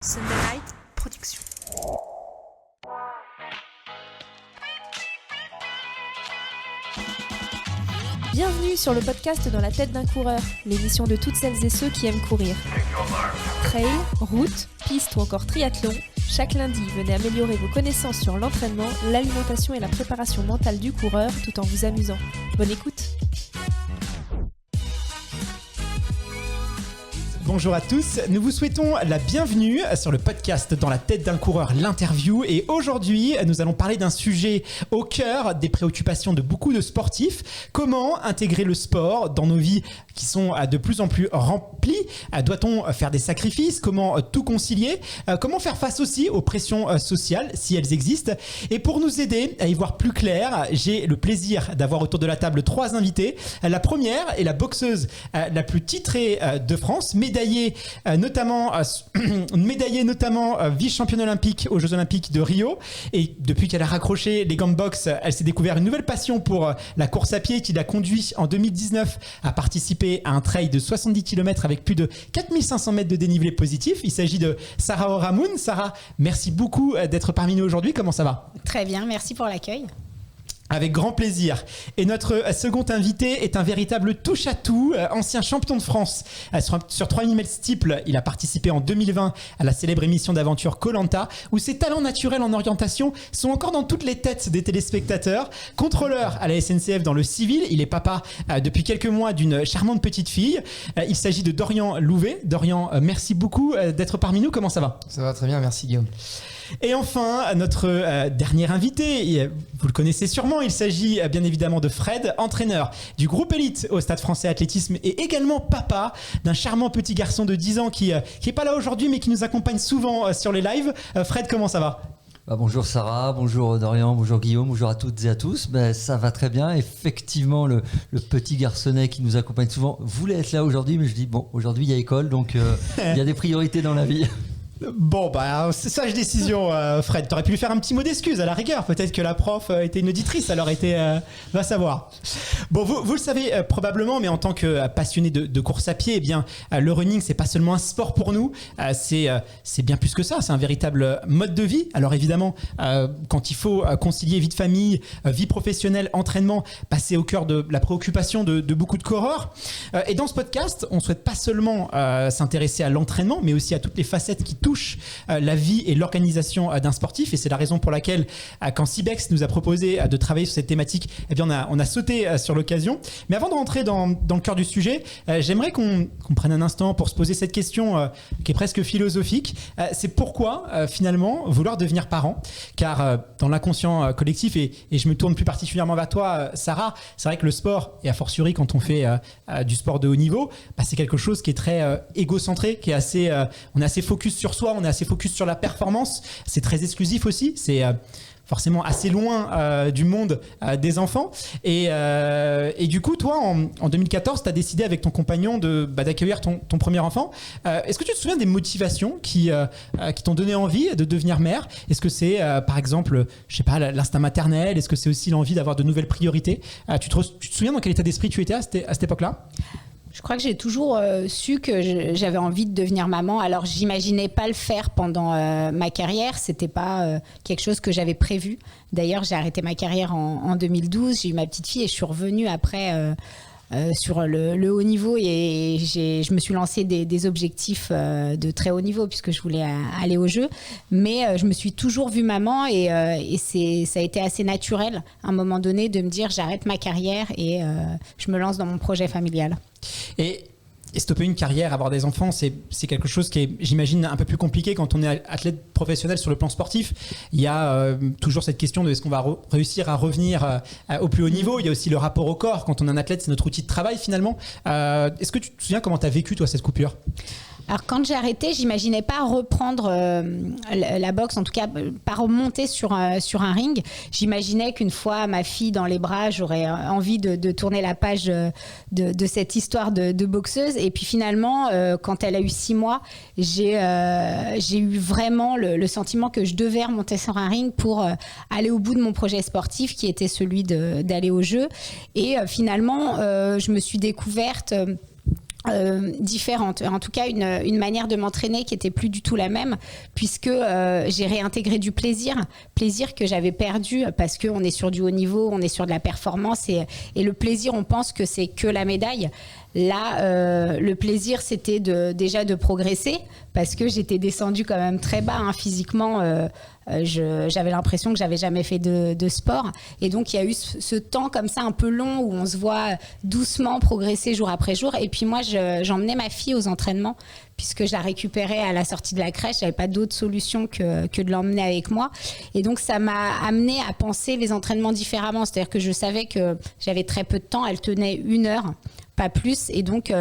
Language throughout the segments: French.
Sunday Night Production. Bienvenue sur le podcast Dans la tête d'un coureur, l'émission de toutes celles et ceux qui aiment courir. Trail, route, piste ou encore triathlon, chaque lundi, venez améliorer vos connaissances sur l'entraînement, l'alimentation et la préparation mentale du coureur tout en vous amusant. Bonne écoute! Bonjour à tous, nous vous souhaitons la bienvenue sur le podcast Dans la tête d'un coureur, l'interview. Et aujourd'hui, nous allons parler d'un sujet au cœur des préoccupations de beaucoup de sportifs. Comment intégrer le sport dans nos vies qui sont de plus en plus remplies? Doit-on faire des sacrifices? Comment tout concilier? Comment faire face aussi aux pressions sociales, si elles existent? Et pour nous aider à y voir plus clair, j'ai le plaisir d'avoir autour de la table trois invités. La première est la boxeuse la plus titrée de France, médaillée notamment vice-championne olympique aux Jeux Olympiques de Rio. Et depuis qu'elle a raccroché les gants de boxe, elle s'est découvert une nouvelle passion pour la course à pied qui l'a conduit en 2019 à participer à un trail de 70 km avec plus de 4500 mètres de dénivelé positif. Il s'agit de Sarah Oramoun. Sarah, merci beaucoup d'être parmi nous aujourd'hui. Comment ça va? Très bien, merci pour l'accueil. Avec grand plaisir. Et notre second invité est un véritable touche-à-tout, ancien champion de France. Sur 3000 mètres steeple, il a participé en 2020 à la célèbre émission d'aventure Koh-Lanta, où ses talents naturels en orientation sont encore dans toutes les têtes des téléspectateurs. Contrôleur à la SNCF dans le civil, il est papa depuis quelques mois d'une charmante petite fille. Il s'agit de Dorian Louvet. Dorian, merci beaucoup d'être parmi nous. Comment ça va? Ça va très bien, merci Guillaume. Et enfin, notre dernier invité, vous le connaissez sûrement, il s'agit bien évidemment de Fred, entraîneur du groupe élite au Stade Français Athlétisme et également papa d'un charmant petit garçon de 10 ans qui est pas là aujourd'hui mais qui nous accompagne souvent sur les lives. Fred, comment ça va? Bonjour Sarah, bonjour Dorian, bonjour Guillaume, bonjour à toutes et à tous. Ça va très bien. Effectivement, le petit garçonnet qui nous accompagne souvent voulait être là aujourd'hui, mais je dis aujourd'hui il y a école, donc il y a des priorités dans la vie. Bon, c'est sage décision, Fred. T'aurais pu lui faire un petit mot d'excuse à la rigueur. Peut-être que la prof était une auditrice, elle aurait été... va savoir. Bon, vous le savez probablement, mais en tant que passionné de course à pied, eh bien, le running, c'est pas seulement un sport pour nous, c'est bien plus que ça. C'est un véritable mode de vie. Alors évidemment, quand il faut concilier vie de famille, vie professionnelle, entraînement, c'est au cœur de la préoccupation de beaucoup de coureurs. Et dans ce podcast, on souhaite pas seulement s'intéresser à l'entraînement, mais aussi à toutes les facettes qui touche la vie et l'organisation d'un sportif. Et c'est la raison pour laquelle quand Cibex nous a proposé de travailler sur cette thématique, eh bien on a sauté sur l'occasion. Mais avant de rentrer dans le cœur du sujet, j'aimerais qu'on prenne un instant pour se poser cette question qui est presque philosophique. C'est pourquoi finalement vouloir devenir parent? Car dans l'inconscient collectif, et je me tourne plus particulièrement vers toi Sarah, c'est vrai que le sport, et a fortiori quand on fait du sport de haut niveau, c'est quelque chose qui est très égocentré, qui est assez, on est assez focus sur soi, on est assez focus sur la performance, c'est très exclusif aussi, c'est forcément assez loin du monde des enfants. Et du coup, toi, en 2014, tu as décidé avec ton compagnon d'accueillir ton premier enfant. Est-ce que tu te souviens des motivations qui t'ont donné envie de devenir mère? Est-ce que c'est, par exemple, je sais pas, l'instinct maternel? Est-ce que c'est aussi l'envie d'avoir de nouvelles priorités? Tu te souviens dans quel état d'esprit tu étais à cette époque-là? Je crois que j'ai toujours su que j'avais envie de devenir maman. Alors, j'imaginais pas le faire pendant ma carrière. C'était pas quelque chose que j'avais prévu. D'ailleurs, j'ai arrêté ma carrière en 2012. J'ai eu ma petite fille et je suis revenue après sur le haut niveau et je me suis lancé des objectifs de très haut niveau puisque je voulais aller aux Jeux. Mais je me suis toujours vue maman et ça a été assez naturel à un moment donné de me dire j'arrête ma carrière et je me lance dans mon projet familial. Et stopper une carrière, avoir des enfants, c'est quelque chose qui est, j'imagine, un peu plus compliqué quand on est athlète professionnel sur le plan sportif. Il y a toujours cette question de est-ce qu'on va réussir à revenir au plus haut niveau. Il y a aussi le rapport au corps. Quand on est un athlète, c'est notre outil de travail finalement. Est-ce que tu te souviens comment tu as vécu toi cette coupure? Alors quand j'ai arrêté, j'imaginais pas reprendre la boxe, en tout cas pas remonter sur un ring. J'imaginais qu'une fois ma fille dans les bras, j'aurais envie de tourner la page de cette histoire de boxeuse. Et puis finalement, quand elle a eu 6 mois, j'ai eu vraiment le sentiment que je devais remonter sur un ring pour aller au bout de mon projet sportif qui était celui d'aller aux Jeux. Et finalement, je me suis découverte différente, en tout cas une manière de m'entraîner qui était plus du tout la même, puisque j'ai réintégré du plaisir que j'avais perdu, parce qu'on est sur du haut niveau, on est sur de la performance, et le plaisir, on pense que c'est que la médaille. Là, le plaisir, c'était déjà de progresser, parce que j'étais descendue quand même très bas, physiquement. J'avais l'impression que j'avais jamais fait de sport, et donc il y a eu ce temps comme ça un peu long où on se voit doucement progresser jour après jour. Et puis moi, j'emmenais ma fille aux entraînements, puisque je la récupérais à la sortie de la crèche. J'avais pas d'autre solution que de l'emmener avec moi, et donc ça m'a amené à penser les entraînements différemment. C'est-à-dire que je savais que j'avais très peu de temps, elle tenait 1 heure, pas plus, et donc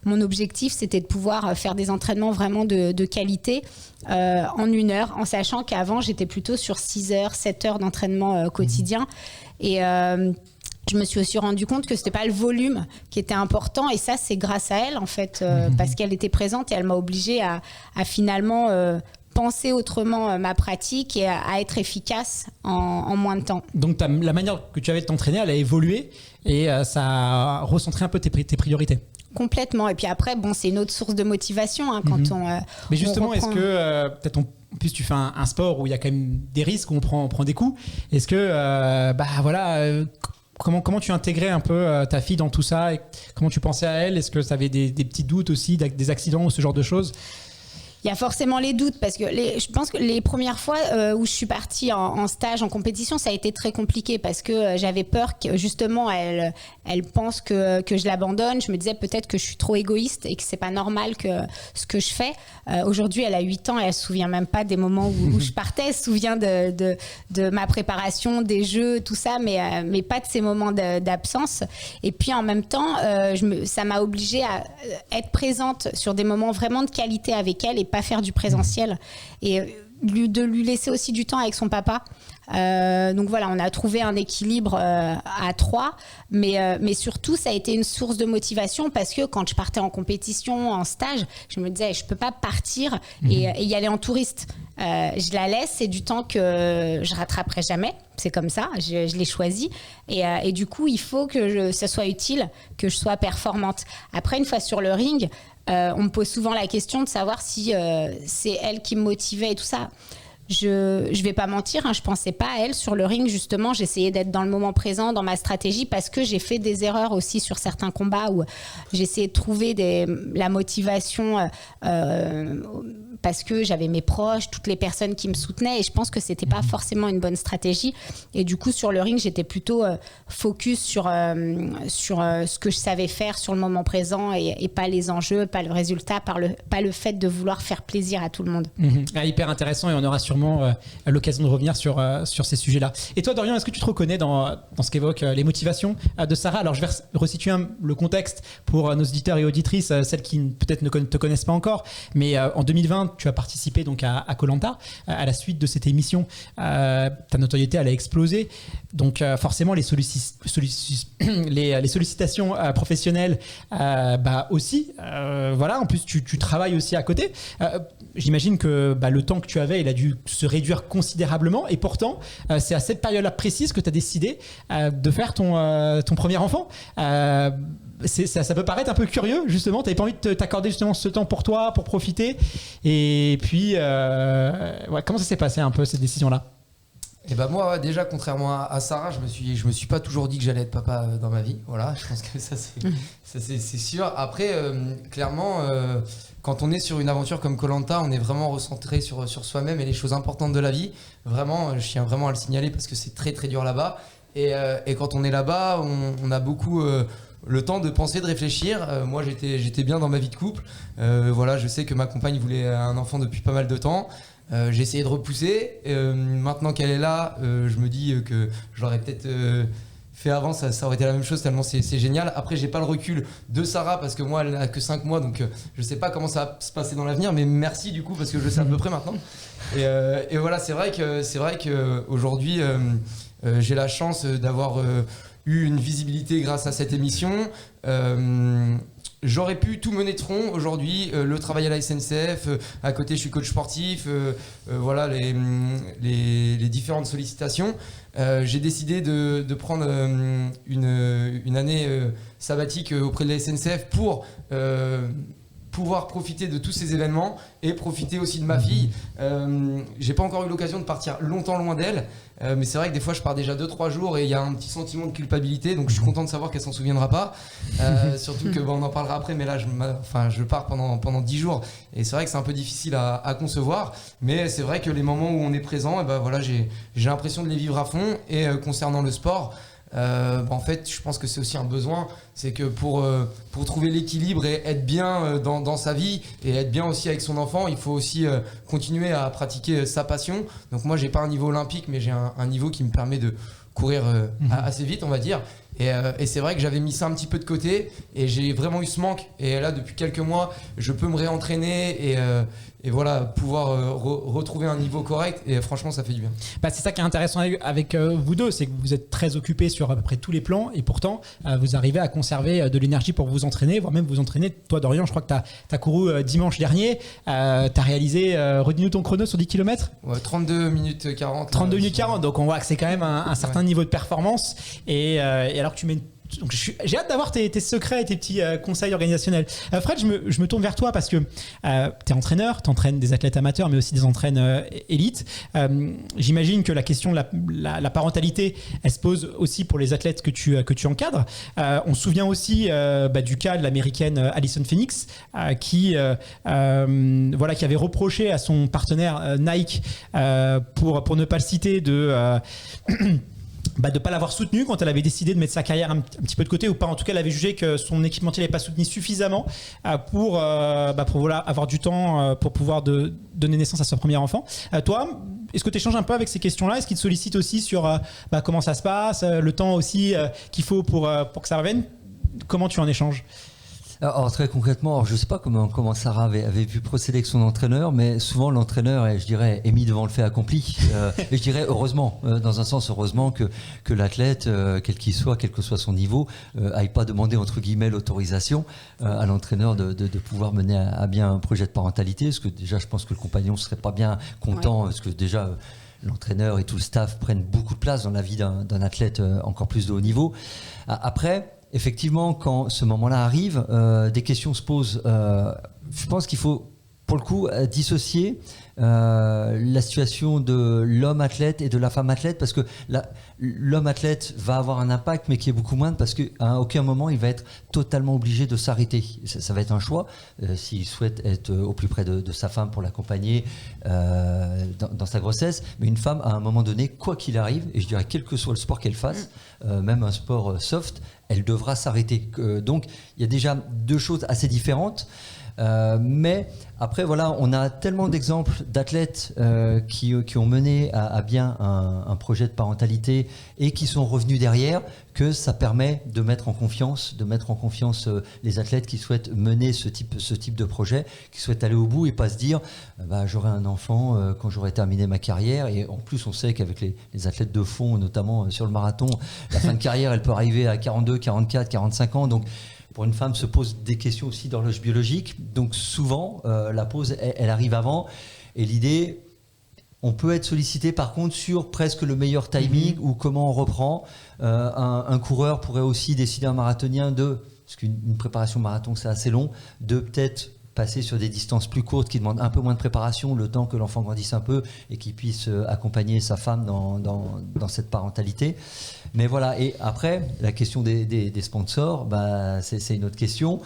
mon objectif, c'était de pouvoir faire des entraînements vraiment de qualité en 1 heure, en sachant qu'avant j'étais plutôt sur 6 heures, 7 heures d'entraînement quotidien. Et je me suis aussi rendu compte que c'était pas le volume qui était important, et ça, c'est grâce à elle, en fait, parce qu'elle était présente et elle m'a obligée à finalement penser autrement ma pratique et à être efficace en moins de temps. Donc la manière que tu avais de t'entraîner, elle a évolué, et ça a recentré un peu tes priorités. Complètement. Et puis après, c'est une autre source de motivation quand on. Mais justement, on reprend... est-ce que peut-être en plus tu fais un sport où il y a quand même des risques, où on prend des coups. Est-ce que comment tu intégrais un peu ta fille dans tout ça, et comment tu pensais à elle? Est-ce que tu avais des petits doutes aussi, des accidents ou ce genre de choses? Il y a forcément les doutes, parce que je pense que les premières fois où je suis partie en stage, en compétition, ça a été très compliqué, parce que j'avais peur que justement elle pense que je l'abandonne. Je me disais peut-être que je suis trop égoïste et que c'est pas normal que ce que je fais. Aujourd'hui, elle a 8 ans et elle se souvient même pas des moments où je partais. Elle se souvient de ma préparation, des jeux, tout ça, mais pas de ces moments d'absence. Et puis en même temps, ça m'a obligée à être présente sur des moments vraiment de qualité avec elle, et pas faire du présentiel, et de lui laisser aussi du temps avec son papa. Donc voilà, on a trouvé un équilibre à 3, mais surtout ça a été une source de motivation, parce que quand je partais en compétition, en stage, je me disais je peux pas partir et y aller en touriste. Je la laisse, c'est du temps que je rattraperai jamais, c'est comme ça, je l'ai choisi, et du coup il faut que ça soit utile, que je sois performante. Après, une fois sur le ring, on me pose souvent la question de savoir si c'est elle qui me motivait et tout ça. Je vais pas mentir, je pensais pas à elle sur le ring. Justement, j'essayais d'être dans le moment présent, dans ma stratégie, parce que j'ai fait des erreurs aussi sur certains combats où j'essayais de trouver la motivation parce que j'avais mes proches, toutes les personnes qui me soutenaient, et je pense que c'était pas forcément une bonne stratégie. Et du coup, sur le ring, j'étais plutôt focus sur ce que je savais faire sur le moment présent, et pas les enjeux, pas le résultat, pas le fait de vouloir faire plaisir à tout le monde. Hyper intéressant, et on aura sûrement l'occasion de revenir sur ces sujets-là. Et toi, Dorian, est-ce que tu te reconnais dans ce qu'évoquent les motivations de Sarah? Alors, je vais resituer le contexte pour nos auditeurs et auditrices, celles qui peut-être ne te connaissent pas encore. Mais en 2020, tu as participé donc à Koh-Lanta. À la suite de cette émission, ta notoriété elle a explosé. Donc forcément, les sollicitations professionnelles aussi. Voilà. En plus, tu travailles aussi à côté. J'imagine que le temps que tu avais, il a dû se réduire considérablement. Et pourtant, c'est à cette période-là précise que tu as décidé de faire ton premier enfant. Ça peut paraître un peu curieux, justement. Tu n'avais pas envie de t'accorder justement ce temps pour toi, pour profiter. Et puis, comment ça s'est passé un peu cette décision-là? Et moi, déjà, contrairement à Sarah, je me suis pas toujours dit que j'allais être papa dans ma vie. Voilà, je pense que ça c'est sûr. Après, clairement, quand on est sur une aventure comme Koh-Lanta, on est vraiment recentré sur soi-même et les choses importantes de la vie. Vraiment, je tiens vraiment à le signaler, parce que c'est très très dur là-bas. Et quand on est là-bas, on a beaucoup le temps de penser, de réfléchir. Moi, j'étais bien dans ma vie de couple. Voilà, je sais que ma compagne voulait un enfant depuis pas mal de temps. J'ai essayé de repousser. Maintenant qu'elle est là, je me dis que je l'aurais peut-être fait avant, ça aurait été la même chose, tellement c'est génial. Après, j'ai pas le recul de Sarah, parce que moi, elle n'a que 5 mois, donc je sais pas comment ça va se passer dans l'avenir, mais merci du coup, parce que je sais à peu près maintenant. Et voilà, c'est vrai que aujourd'hui, j'ai la chance d'avoir eu une visibilité grâce à cette émission. j'aurais pu tout mener de front aujourd'hui, le travail à la SNCF, à côté je suis coach sportif, voilà les différentes sollicitations. J'ai décidé de prendre une année sabbatique auprès de la SNCF pour pouvoir profiter de tous ces événements et profiter aussi de ma fille. J'ai pas encore eu l'occasion de partir longtemps loin d'elle, mais c'est vrai que des fois je pars déjà 2-3 jours et il y a un petit sentiment de culpabilité, donc je suis content de savoir qu'elle s'en souviendra pas, surtout que on en parlera après, mais là je pars pendant 10 jours et c'est vrai que c'est un peu difficile à concevoir, mais c'est vrai que les moments où on est présent, et ben voilà, j'ai l'impression de les vivre à fond. Et concernant le sport, en fait je pense que c'est aussi un besoin, c'est que pour trouver l'équilibre et être bien dans sa vie et être bien aussi avec son enfant, il faut aussi continuer à pratiquer sa passion. Donc moi j'ai pas un niveau olympique, mais j'ai un niveau qui me permet de courir assez vite, on va dire. Et c'est vrai que j'avais mis ça un petit peu de côté et j'ai vraiment eu ce manque. Et là, depuis quelques mois, je peux me réentraîner et voilà, pouvoir retrouver un niveau correct. Et franchement, ça fait du bien. Bah, c'est ça qui est intéressant avec vous deux, c'est que vous êtes très occupés sur à peu près tous les plans et pourtant, vous arrivez à conserver de l'énergie pour vous entraîner, voire même vous entraîner. Toi, Dorian, je crois que tu as couru dimanche dernier. Tu as réalisé, redis-nous ton chrono sur 10 km. Ouais, 32 minutes 40. 32 minutes 40, donc on voit que c'est quand même un certain niveau de performance. Et alors que tu mets donc j'ai hâte d'avoir tes secrets et tes petits conseils organisationnels. Fred, je me tourne vers toi parce que tu es entraîneur, tu entraînes des athlètes amateurs mais aussi des entraînes élites. J'imagine que la question de la parentalité, elle se pose aussi pour les athlètes que tu encadres. On se souvient aussi du cas de l'américaine Allyson Phoenix qui avait reproché à son partenaire Nike pour ne pas le citer de ne pas l'avoir soutenue quand elle avait décidé de mettre sa carrière un petit peu de côté, ou pas, en tout cas elle avait jugé que son équipementier n'avait pas soutenu suffisamment pour voilà, avoir du temps pour pouvoir donner naissance à son premier enfant. Toi, est-ce que tu échanges un peu avec ces questions-là? Est-ce qu'ils te sollicitent aussi sur comment ça se passe, le temps aussi qu'il faut pour que ça revienne? Comment tu en échanges? Alors très concrètement, je ne sais pas comment Sarah avait pu procéder avec son entraîneur, mais souvent l'entraîneur est, je dirais, est mis devant le fait accompli. Et je dirais heureusement, dans un sens heureusement que l'athlète, quel qu'il soit, quel que soit son niveau, aille pas demander entre guillemets l'autorisation à l'entraîneur de pouvoir mener à bien un projet de parentalité. Parce que déjà, je pense que le compagnon ne serait pas bien content, parce que déjà l'entraîneur et tout le staff prennent beaucoup de place dans la vie d'un athlète encore plus de haut niveau. Après, effectivement, quand ce moment-là arrive, des questions se posent. Je pense qu'il faut, pour le coup, dissocier la situation de l'homme athlète et de la femme athlète, parce que l'homme athlète va avoir un impact, mais qui est beaucoup moindre, parce qu'à aucun moment il va être totalement obligé de s'arrêter. Ça va être un choix, s'il souhaite être au plus près de sa femme pour l'accompagner dans sa grossesse. Mais une femme, à un moment donné, quoi qu'il arrive, et je dirais quel que soit le sport qu'elle fasse, même un sport soft, elle devra s'arrêter. Donc il y a déjà deux choses assez différentes. Mais après, voilà, on a tellement d'exemples d'athlètes qui ont mené à bien un projet de parentalité et qui sont revenus derrière, que ça permet de mettre en confiance les athlètes qui souhaitent mener ce type de projet, qui souhaitent aller au bout et pas se dire j'aurai un enfant quand j'aurai terminé ma carrière. Et en plus, on sait qu'avec les athlètes de fond, notamment sur le marathon, la fin de carrière, elle peut arriver à 42, 44, 45 ans. Donc, pour une femme, se pose des questions aussi d'horloge biologique. Donc souvent, la pause, elle arrive avant. Et l'idée, on peut être sollicité par contre sur presque le meilleur timing ou comment on reprend. Un coureur pourrait aussi décider, un marathonien, parce qu'une préparation marathon, c'est assez long, de peut-être passer sur des distances plus courtes qui demandent un peu moins de préparation, le temps que l'enfant grandisse un peu et qu'il puisse accompagner sa femme dans cette parentalité. Mais voilà, et après, la question des sponsors, c'est une autre question,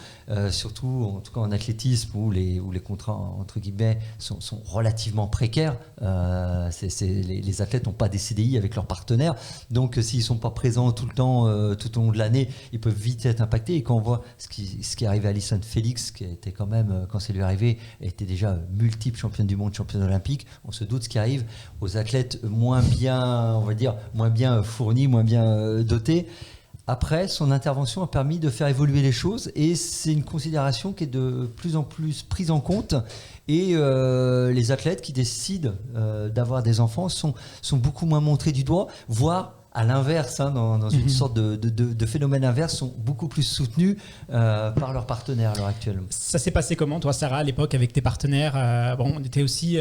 surtout en tout cas en athlétisme où les contrats entre guillemets sont relativement précaires. Les athlètes n'ont pas des CDI avec leurs partenaires, donc s'ils ne sont pas présents tout le temps, tout au long de l'année, ils peuvent vite être impactés. Et quand on voit ce qui est arrivé à Allyson Félix, qui était quand même, quand c'est lui arrivé, elle était déjà multiple championne du monde, championne olympique, on se doute ce qui arrive aux athlètes moins bien, on va dire, moins bien fournis, moins bien dotés. Après, son intervention a permis de faire évoluer les choses et c'est une considération qui est de plus en plus prise en compte. Et les athlètes qui décident d'avoir des enfants sont beaucoup moins montrés du doigt, voire à l'inverse, dans une sorte de phénomène inverse, sont beaucoup plus soutenus par leurs partenaires à l'heure actuelle. Ça s'est passé comment, toi, Sarah, à l'époque, avec tes partenaires? On était aussi...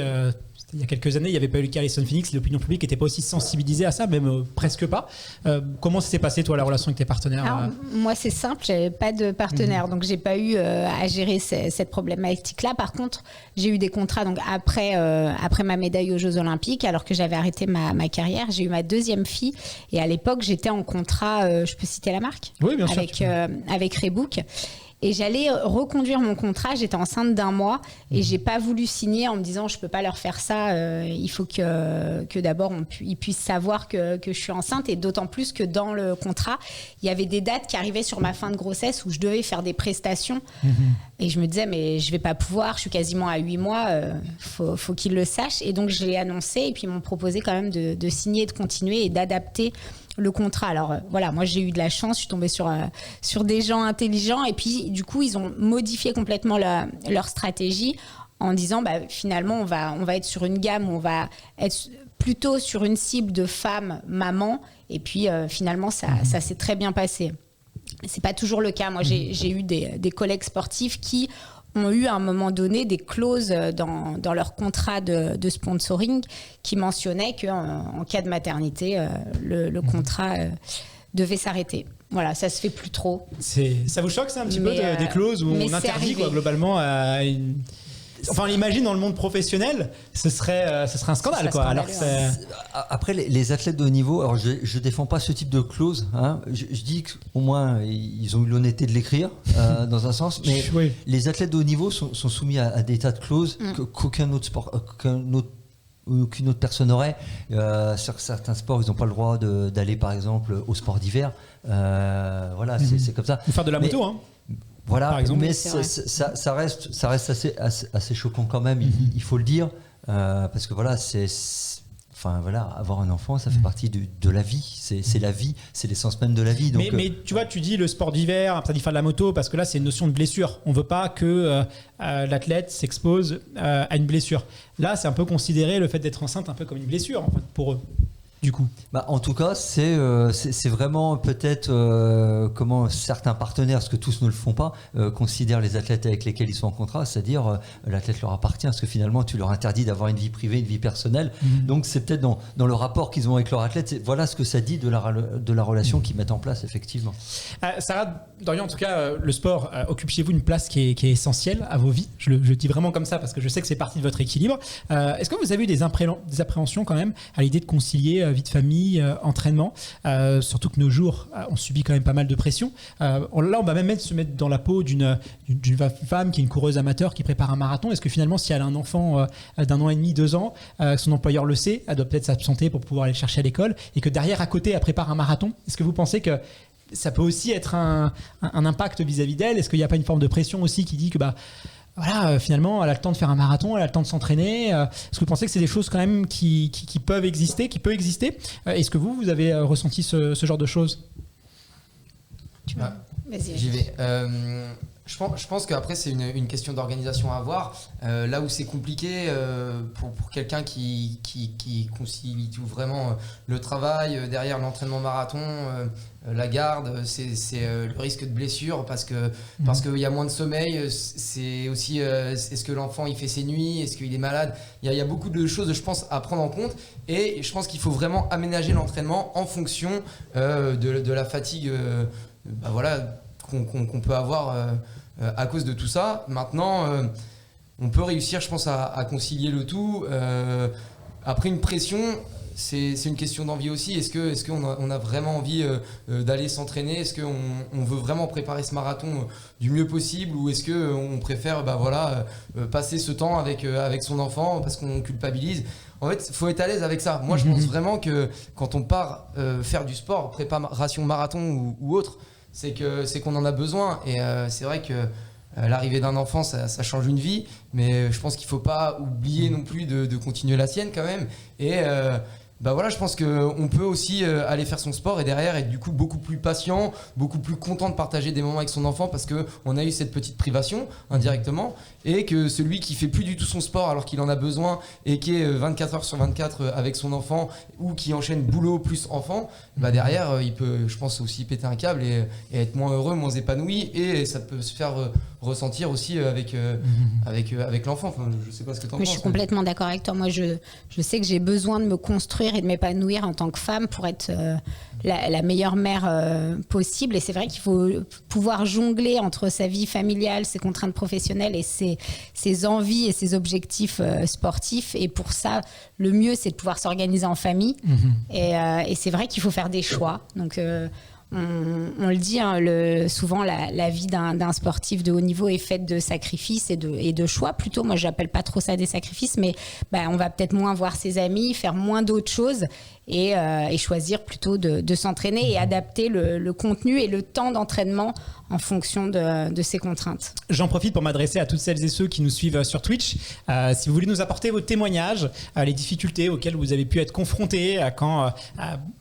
il y a quelques années, il n'y avait pas eu le cas Alison Phoenix, l'opinion publique n'était pas aussi sensibilisée à ça, même presque pas. Comment ça s'est passé, toi, la relation avec tes partenaires? Alors, moi, c'est simple, j'avais pas de partenaire, donc j'ai pas eu à gérer cette problématique-là. Par contre, j'ai eu des contrats. Donc après ma médaille aux Jeux Olympiques, alors que j'avais arrêté ma carrière, j'ai eu ma deuxième fille, et à l'époque, j'étais en contrat. Je peux citer la marque? Oui, bien sûr. Avec Reebok. Et j'allais reconduire mon contrat, j'étais enceinte d'1 mois et j'ai pas voulu signer en me disant je peux pas leur faire ça, il faut que d'abord ils puissent savoir que je suis enceinte, et d'autant plus que dans le contrat, il y avait des dates qui arrivaient sur ma fin de grossesse où je devais faire des prestations et je me disais mais je vais pas pouvoir, je suis quasiment à 8 mois, faut qu'ils le sachent, et donc je l'ai annoncé et puis ils m'ont proposé quand même de signer, de continuer et d'adapter le contrat. Alors voilà, moi j'ai eu de la chance, je suis tombée sur des gens intelligents, et puis du coup ils ont modifié complètement leur stratégie en disant finalement on va être sur une gamme où on va être plutôt sur une cible de femmes mamans, et puis finalement ça s'est très bien passé. C'est pas toujours le cas. Moi j'ai eu des collègues sportifs qui ont eu à un moment donné des clauses dans leur contrat de sponsoring qui mentionnaient qu'en cas de maternité, le contrat devait s'arrêter. Voilà, ça se fait plus trop. Ça vous choque, ça, un petit peu, des clauses où on interdit globalement à une... Enfin, on l'imagine dans le monde professionnel, ce serait un scandale, quoi. Alors que après, les athlètes de haut niveau, alors je défends pas ce type de clause. Je dis qu'au moins ils ont eu l'honnêteté de l'écrire dans un sens. Mais oui. Les athlètes de haut niveau sont soumis à des tas de clauses qu'aucun autre sport, qu'aucune autre personne n'aurait. Sur certains sports, ils n'ont pas le droit d'aller, par exemple, au sport d'hiver. Voilà, c'est comme ça. Ou faire de la moto, Voilà, par exemple. mais ça reste assez choquant quand même, il faut le dire, parce que voilà, avoir un enfant, ça fait partie de la vie, c'est la vie, c'est l'essence même de la vie. Donc, mais tu vois, tu dis le sport d'hiver, ça dit faire de la moto, parce que là c'est une notion de blessure. On veut pas que l'athlète s'expose à une blessure. Là, c'est un peu considéré le fait d'être enceinte un peu comme une blessure, en fait, pour eux. Du coup. En tout cas, c'est vraiment peut-être comment certains partenaires, parce que tous ne le font pas, considèrent les athlètes avec lesquels ils sont en contrat, c'est-à-dire l'athlète leur appartient, parce que finalement tu leur interdis d'avoir une vie privée, une vie personnelle. Donc c'est peut-être dans le rapport qu'ils ont avec leur athlète, voilà ce que ça dit de la relation qu'ils mettent en place, effectivement. Sarah, Dorian, en tout cas, le sport occupe chez vous une place qui est essentielle à vos vies. Je dis vraiment comme ça parce que je sais que c'est partie de votre équilibre. Est-ce que vous avez eu des appréhensions quand même à l'idée de concilier vie de famille, entraînement, surtout que nos jours, on subit quand même pas mal de pression. Là, on va même se mettre dans la peau d'une femme qui est une coureuse amateur qui prépare un marathon. Est-ce que finalement, si elle a un enfant d'1 an et demi, 2 ans, son employeur le sait, elle doit peut-être s'absenter pour pouvoir aller le chercher à l'école, et que derrière, à côté, elle prépare un marathon? Est-ce que vous pensez que ça peut aussi être un impact vis-à-vis d'elle? Est-ce qu'il n'y a pas une forme de pression aussi qui dit que voilà, finalement, elle a le temps de faire un marathon, elle a le temps de s'entraîner. Est-ce que vous pensez que c'est des choses quand même qui peuvent exister, qui peut exister? Est-ce que vous avez ressenti ce genre de choses? Vas-y. J'y vais. Je pense qu'après, c'est une question d'organisation à avoir. Là où c'est compliqué pour quelqu'un qui concilie tout vraiment le travail, derrière l'entraînement marathon, la garde, c'est le risque de blessure parce qu'il y a moins de sommeil. C'est aussi est-ce que l'enfant il fait ses nuits, est-ce qu'il est malade. Il y a beaucoup de choses, je pense, à prendre en compte, et je pense qu'il faut vraiment aménager l'entraînement en fonction de la fatigue qu'on peut avoir à cause de tout ça. Maintenant, on peut réussir, je pense, à concilier le tout. Après, une pression, c'est une question d'envie aussi. Est-ce qu'on a vraiment envie d'aller s'entraîner? Est-ce qu'on veut vraiment préparer ce marathon du mieux possible, ou est-ce qu'on préfère passer ce temps avec son enfant parce qu'on culpabilise? En fait, il faut être à l'aise avec ça. Moi, je pense vraiment que quand on part faire du sport, préparation marathon ou autre, c'est qu'on en a besoin. Et c'est vrai que l'arrivée d'un enfant, ça change une vie, mais je pense qu'il ne faut pas oublier non plus de continuer la sienne quand même. Et bah voilà, je pense qu'on peut aussi aller faire son sport et derrière être du coup beaucoup plus patient, beaucoup plus content de partager des moments avec son enfant parce qu'on a eu cette petite privation indirectement, et que celui qui fait plus du tout son sport alors qu'il en a besoin et qui est 24 heures sur 24 avec son enfant ou qui enchaîne boulot plus enfant, bah derrière il peut, je pense, aussi péter un câble et être moins heureux, moins épanoui, et ça peut se faire ressentir aussi avec l'enfant. Enfin, je sais pas ce que tu en Mais penses. je suis complètement d'accord avec toi. Moi, je sais que j'ai besoin de me construire et de m'épanouir en tant que femme pour être la meilleure mère possible. Et c'est vrai qu'il faut pouvoir jongler entre sa vie familiale, ses contraintes professionnelles et ses envies et ses objectifs sportifs. Et pour ça, le mieux, c'est de pouvoir s'organiser en famille. Et c'est vrai qu'il faut faire des choix. Donc, on le dit, hein, souvent la vie d'un sportif de haut niveau est faite de sacrifices et de choix plutôt. Moi, j'appelle pas trop ça des sacrifices, mais on va peut-être moins voir ses amis, faire moins d'autres choses et choisir plutôt de s'entraîner et adapter le contenu et le temps d'entraînement en fonction de ses contraintes. J'en profite pour m'adresser à toutes celles et ceux qui nous suivent sur Twitch. Si vous voulez nous apporter vos témoignages, les difficultés auxquelles vous avez pu être confrontés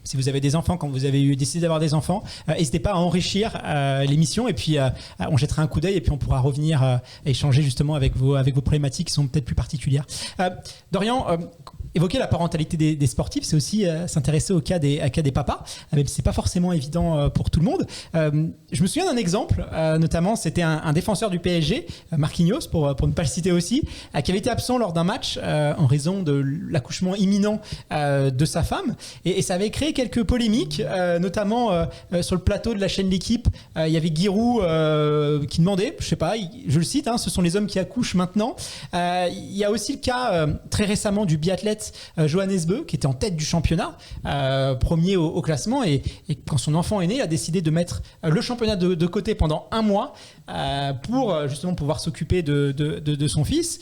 si vous avez des enfants, quand vous avez décidé d'avoir des enfants, n'hésitez pas à enrichir l'émission, et puis on jettera un coup d'œil et puis on pourra revenir échanger justement avec vos problématiques qui sont peut-être plus particulières. Dorian, évoquer la parentalité des sportifs, c'est aussi s'intéresser au cas des papas, même si c'est pas forcément évident pour tout le monde. Je me souviens d'un exemple, notamment c'était un défenseur du PSG, Marquinhos, pour ne pas le citer aussi, qui avait été absent lors d'un match en raison de l'accouchement imminent de sa femme, et ça avait créé quelques polémiques, notamment sur le plateau de la chaîne L'Équipe. Il y avait Giroud qui demandait, je sais pas, je le cite, hein, ce sont les hommes qui accouchent maintenant. Il y a aussi le cas très récemment du biathlète Johannes Beu, qui était en tête du championnat, premier au classement, et quand son enfant est né, il a décidé de mettre le championnat de côté pendant un mois pour justement pouvoir s'occuper de son fils.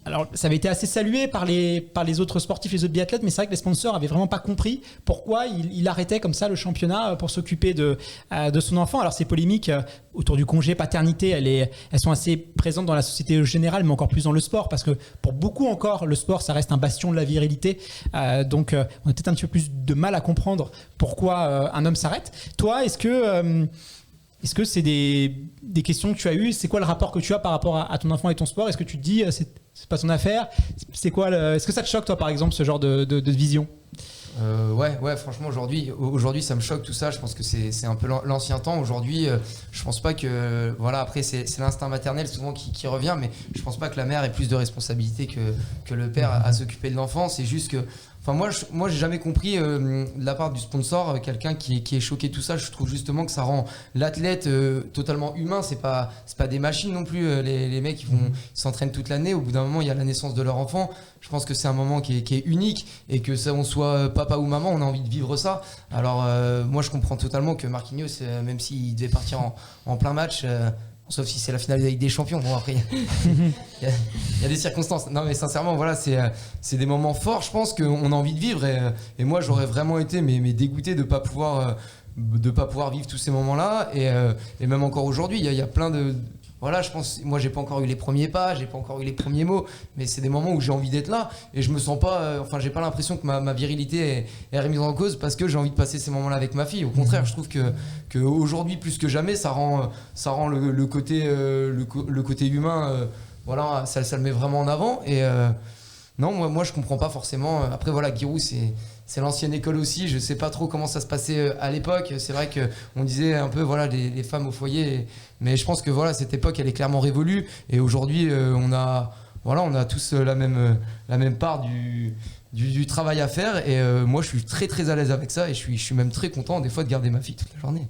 Alors, ça avait été assez salué par les autres sportifs, les autres biathlètes, mais c'est vrai que les sponsors avaient vraiment pas compris pourquoi il arrêtait comme ça le championnat pour s'occuper de son enfant. Alors, ces polémiques autour du congé paternité, elles sont assez présentes dans la société générale, mais encore plus dans le sport, parce que pour beaucoup encore, le sport, ça reste un bastion de la virilité. Donc, on a peut-être un petit peu plus de mal à comprendre pourquoi un homme s'arrête. Toi, est-ce que c'est des questions que tu as eues? C'est quoi le rapport que tu as par rapport à ton enfant et ton sport? Est-ce que tu te dis c'est pas ton affaire? C'est quoi est-ce que ça te choque, toi, par exemple, ce genre de vision? Ouais, franchement, aujourd'hui ça me choque tout ça. Je pense que c'est un peu l'ancien temps. Aujourd'hui, je pense pas que, voilà, après c'est l'instinct maternel souvent qui revient, mais je pense pas que la mère ait plus de responsabilité que le père à s'occuper de l'enfant. C'est juste que, enfin, moi j'ai jamais compris de la part du sponsor, quelqu'un qui est choqué de tout ça. Je trouve justement que ça rend l'athlète totalement humain. C'est pas des machines non plus. Les mecs, ils s'entraînent toute l'année. Au bout d'un moment, il y a la naissance de leur enfant. Je pense que c'est un moment qui est unique, et que ça, on soit papa ou maman, on a envie de vivre ça. Alors moi, je comprends totalement que Marquinhos, même s'il devait partir en plein match, sauf si c'est la finale de la Ligue des Champions, bon, après il y a des circonstances. Non, mais sincèrement, voilà, c'est des moments forts, je pense, qu'on a envie de vivre, et moi j'aurais vraiment été mais dégoûté de pas pouvoir vivre tous ces moments-là, et même encore aujourd'hui, il y a plein de... Voilà, je pense, moi j'ai pas encore eu les premiers pas, j'ai pas encore eu les premiers mots, mais c'est des moments où j'ai envie d'être là, et je me sens pas, j'ai pas l'impression que ma virilité est remise en cause parce que j'ai envie de passer ces moments-là avec ma fille. Au contraire, je trouve que aujourd'hui, plus que jamais, ça rend le côté humain, voilà, ça le met vraiment en avant, et non, moi je comprends pas forcément. Après, voilà, Giroud, c'est l'ancienne école aussi. Je sais pas trop comment ça se passait à l'époque. C'est vrai qu'on disait un peu, voilà, les femmes au foyer, mais je pense que voilà, cette époque, elle est clairement révolue, et aujourd'hui on a tous la même part du travail à faire, et moi je suis très très à l'aise avec ça, et je suis même très content des fois de garder ma fille toute la journée.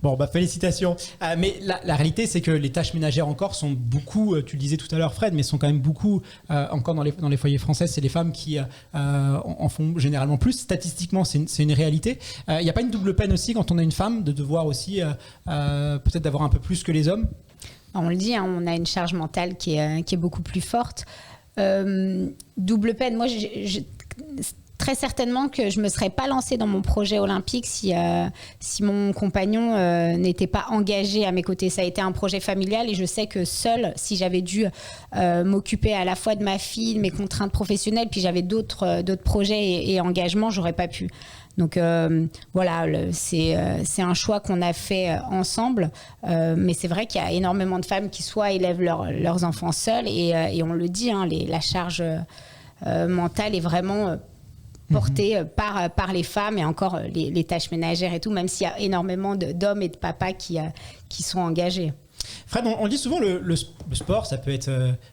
Bon, félicitations. Mais la réalité, c'est que les tâches ménagères encore sont beaucoup, tu le disais tout à l'heure, Fred, mais sont quand même beaucoup encore dans les foyers français. C'est les femmes qui en font généralement plus. Statistiquement, c'est une réalité. Il n'y a pas une double peine aussi quand on a une femme de devoir aussi peut-être d'avoir un peu plus que les hommes? On le dit, hein, on a une charge mentale qui est beaucoup plus forte. Double peine, moi très certainement que je me serais pas lancée dans mon projet olympique si mon compagnon n'était pas engagé à mes côtés. Ça a été un projet familial et je sais que seule, si j'avais dû m'occuper à la fois de ma fille, de mes contraintes professionnelles, puis j'avais d'autres projets et engagements, j'aurais pas pu. Donc voilà, c'est un choix qu'on a fait ensemble, mais c'est vrai qu'il y a énormément de femmes qui soit élèvent leurs enfants seules et on le dit, hein, la charge mentale est vraiment portée par les femmes et encore les tâches ménagères et tout, même s'il y a énormément d'hommes et de papas qui sont engagés. Fred, on dit souvent le sport, ça peut être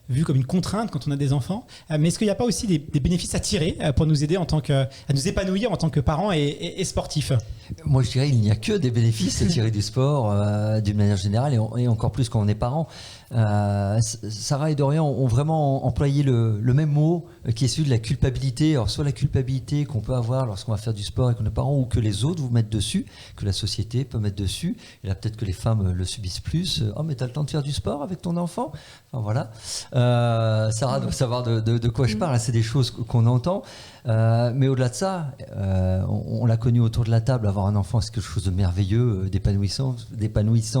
vu comme une contrainte quand on a des enfants, mais est-ce qu'il n'y a pas aussi des bénéfices à tirer pour nous aider à nous épanouir en tant que parents et sportifs ? Moi, je dirais qu'il n'y a que des bénéfices à tirer du sport d'une manière générale et encore plus quand on est parent. Sarah et Dorian ont vraiment employé le même mot qui est celui de la culpabilité. Alors, soit la culpabilité qu'on peut avoir lorsqu'on va faire du sport et qu'on est parent ou que les autres vous mettent dessus, que la société peut mettre dessus. Et là, peut-être que les femmes le subissent plus. Oh, mais t'as le temps de faire du sport avec ton enfant ? Enfin, voilà. Sarah doit savoir de quoi je parle. C'est des choses qu'on entend. Mais au-delà de ça, on l'a connu autour de la table, avoir un enfant, c'est quelque chose de merveilleux, d'épanouissant,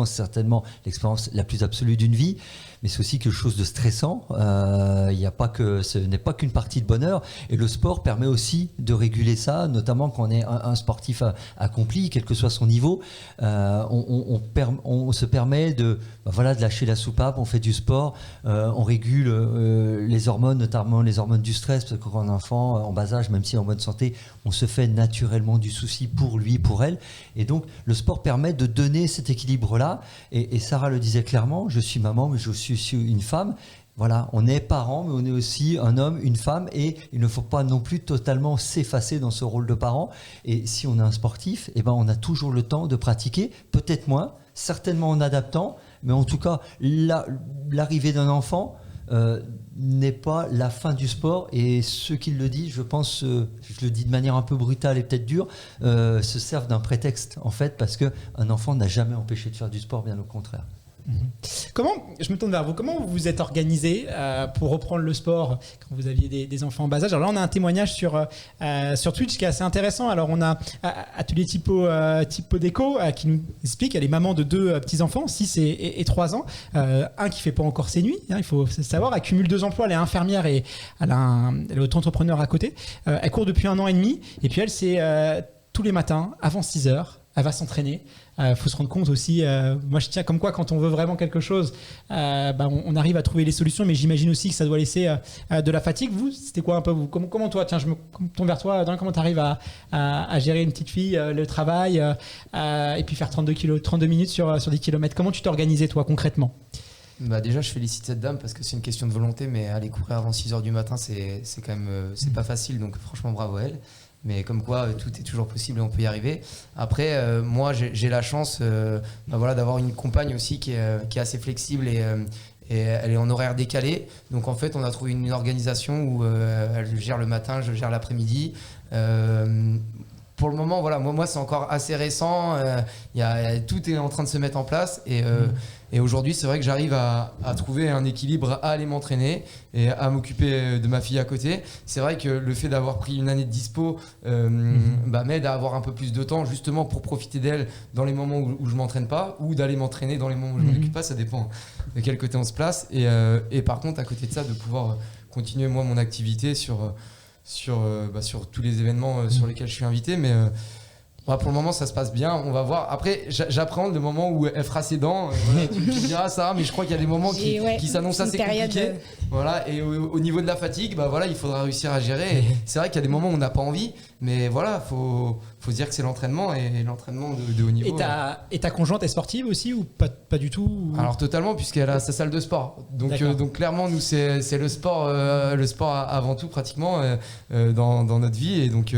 c'est certainement l'expérience la plus absolue d'une vie. Mais c'est aussi quelque chose de stressant. Ce n'est pas qu'une partie de bonheur. Et le sport permet aussi de réguler ça, notamment quand on est un sportif accompli, quel que soit son niveau. On se permet de lâcher la soupape, on fait du sport, on régule les hormones, notamment les hormones du stress, parce que quand on a un enfant en bas âge, même si en bonne santé, on se fait naturellement du souci pour lui, pour elle. Et donc, le sport permet de donner cet équilibre-là. Et Sarah le disait clairement, je suis maman, mais je suis aussi une femme. Voilà, on est parent, mais on est aussi un homme, une femme, et il ne faut pas non plus totalement s'effacer dans ce rôle de parent. Et si on est un sportif, on a toujours le temps de pratiquer, peut-être moins, certainement en adaptant, mais en tout cas, l'arrivée d'un enfant n'est pas la fin du sport. Et ceux qui le disent, je pense, je le dis de manière un peu brutale et peut-être dure, se servent d'un prétexte, en fait, parce qu'un enfant n'a jamais empêché de faire du sport, bien au contraire. Je me tourne vers vous, comment vous vous êtes organisé pour reprendre le sport quand vous aviez des enfants en bas âge ? Alors là, on a un témoignage sur Twitch qui est assez intéressant. Alors on a Atelier Typo Déco qui nous explique qu'elle est maman de 2 petits-enfants, 6 et 3 ans. Un qui fait pas encore ses nuits, il faut savoir. Elle cumule 2 emplois, elle est infirmière et elle est auto-entrepreneur à côté. Elle court depuis 1 an et demi et puis elle, c'est tous les matins, avant 6 heures, elle va s'entraîner. Faut se rendre compte aussi, moi je tiens comme quoi quand on veut vraiment quelque chose, on arrive à trouver les solutions, mais j'imagine aussi que ça doit laisser de la fatigue. Vous, c'était quoi un peu vous ? Comment toi, tiens, je me tourne vers toi, comment tu arrives à gérer une petite fille, le travail, et puis faire 32 minutes sur 10 km ? Comment tu t'es organisé toi concrètement ? Déjà, je félicite cette dame parce que c'est une question de volonté, mais aller courir avant 6h du matin, c'est quand même c'est pas facile, donc franchement bravo à elle. Mais comme quoi, tout est toujours possible et on peut y arriver. Après, moi, j'ai la chance d'avoir une compagne aussi qui est assez flexible et elle est en horaire décalé. Donc, en fait, on a trouvé une organisation où elle gère le matin, je gère l'après-midi. Pour le moment, voilà, moi c'est encore assez récent. Tout est en train de se mettre en place. Et aujourd'hui, c'est vrai que j'arrive à trouver un équilibre, à aller m'entraîner et à m'occuper de ma fille à côté. C'est vrai que le fait d'avoir pris une année de dispo m'aide à avoir un peu plus de temps justement pour profiter d'elle dans les moments où je m'entraîne pas ou d'aller m'entraîner dans les moments où je m'occupe pas. Ça dépend de quel côté on se place. Et par contre, à côté de ça, de pouvoir continuer moi mon activité sur tous les événements sur lesquels je suis invité. Mais pour le moment, ça se passe bien. On va voir. Après, j'appréhende le moment où elle fera ses dents. Tu me diras ça, mais je crois qu'il y a des moments qui s'annoncent assez compliqués. Voilà. Et au niveau de la fatigue, il faudra réussir à gérer. Et c'est vrai qu'il y a des moments où on n'a pas envie, mais voilà, faut se dire que c'est l'entraînement et l'entraînement de haut niveau. Et ta conjointe est sportive aussi ou pas du tout ou... Alors totalement, puisqu'elle a sa salle de sport. Donc clairement, nous c'est le sport avant tout pratiquement dans notre vie. Et donc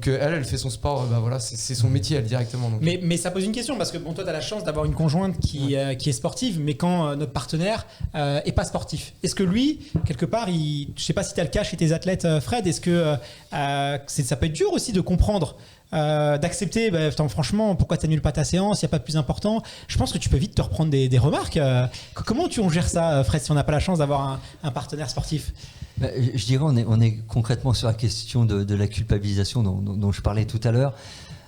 elle fait son sport. C'est c'est son métier, elle, directement. Donc. Mais ça pose une question, parce que bon, toi, tu as la chance d'avoir une conjointe qui est sportive, mais quand notre partenaire est pas sportif, est-ce que lui, quelque part, je sais pas si tu as le cas chez tes athlètes, Fred, est-ce que ça peut être dur aussi de comprendre, d'accepter, franchement, pourquoi tu n'annules pas ta séance, il n'y a pas de plus important. Je pense que tu peux vite te reprendre des remarques. Comment on gère ça, Fred, si on n'a pas la chance d'avoir un partenaire sportif? Je dirais on est concrètement sur la question de la culpabilisation dont je parlais tout à l'heure.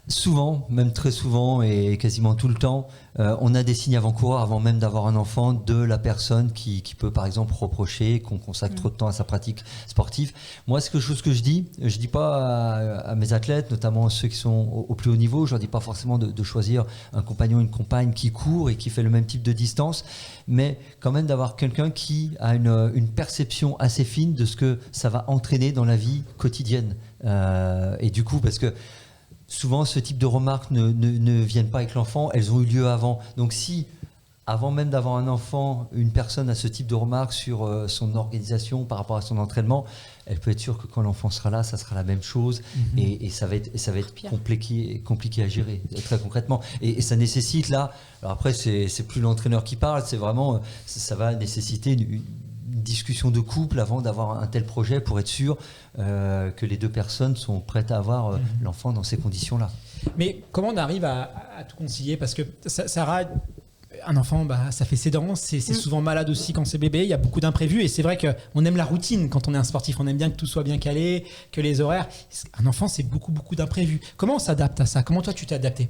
Souvent, même très souvent et quasiment tout le temps, on a des signes avant-coureurs avant même d'avoir un enfant de la personne qui peut par exemple reprocher qu'on consacre trop de temps à sa pratique sportive. Moi, c'est quelque chose que je dis pas à mes athlètes, notamment ceux qui sont au plus haut niveau, je leur dis pas forcément de choisir un compagnon, une compagne qui court et qui fait le même type de distance, mais quand même d'avoir quelqu'un qui a une perception assez fine de ce que ça va entraîner dans la vie quotidienne. Et du coup, parce que souvent, ce type de remarques ne viennent pas avec l'enfant, elles ont eu lieu avant. Donc si, avant même d'avoir un enfant, une personne a ce type de remarques sur son organisation par rapport à son entraînement, elle peut être sûre que quand l'enfant sera là, ça sera la même chose et ça va être compliqué à gérer, très concrètement. Et ça nécessite là, alors après c'est plus l'entraîneur qui parle, c'est vraiment, ça va nécessiter une discussion de couple avant d'avoir un tel projet pour être sûr que les deux personnes sont prêtes à avoir l'enfant dans ces conditions-là. Mais comment on arrive à tout concilier? Parce que Sarah, un enfant, ça fait ses dents, c'est souvent malade aussi quand c'est bébé, il y a beaucoup d'imprévus et c'est vrai qu'on aime la routine quand on est un sportif, on aime bien que tout soit bien calé, que les horaires. Un enfant, c'est beaucoup d'imprévus. Comment on s'adapte à ça? Comment toi tu t'es adapté?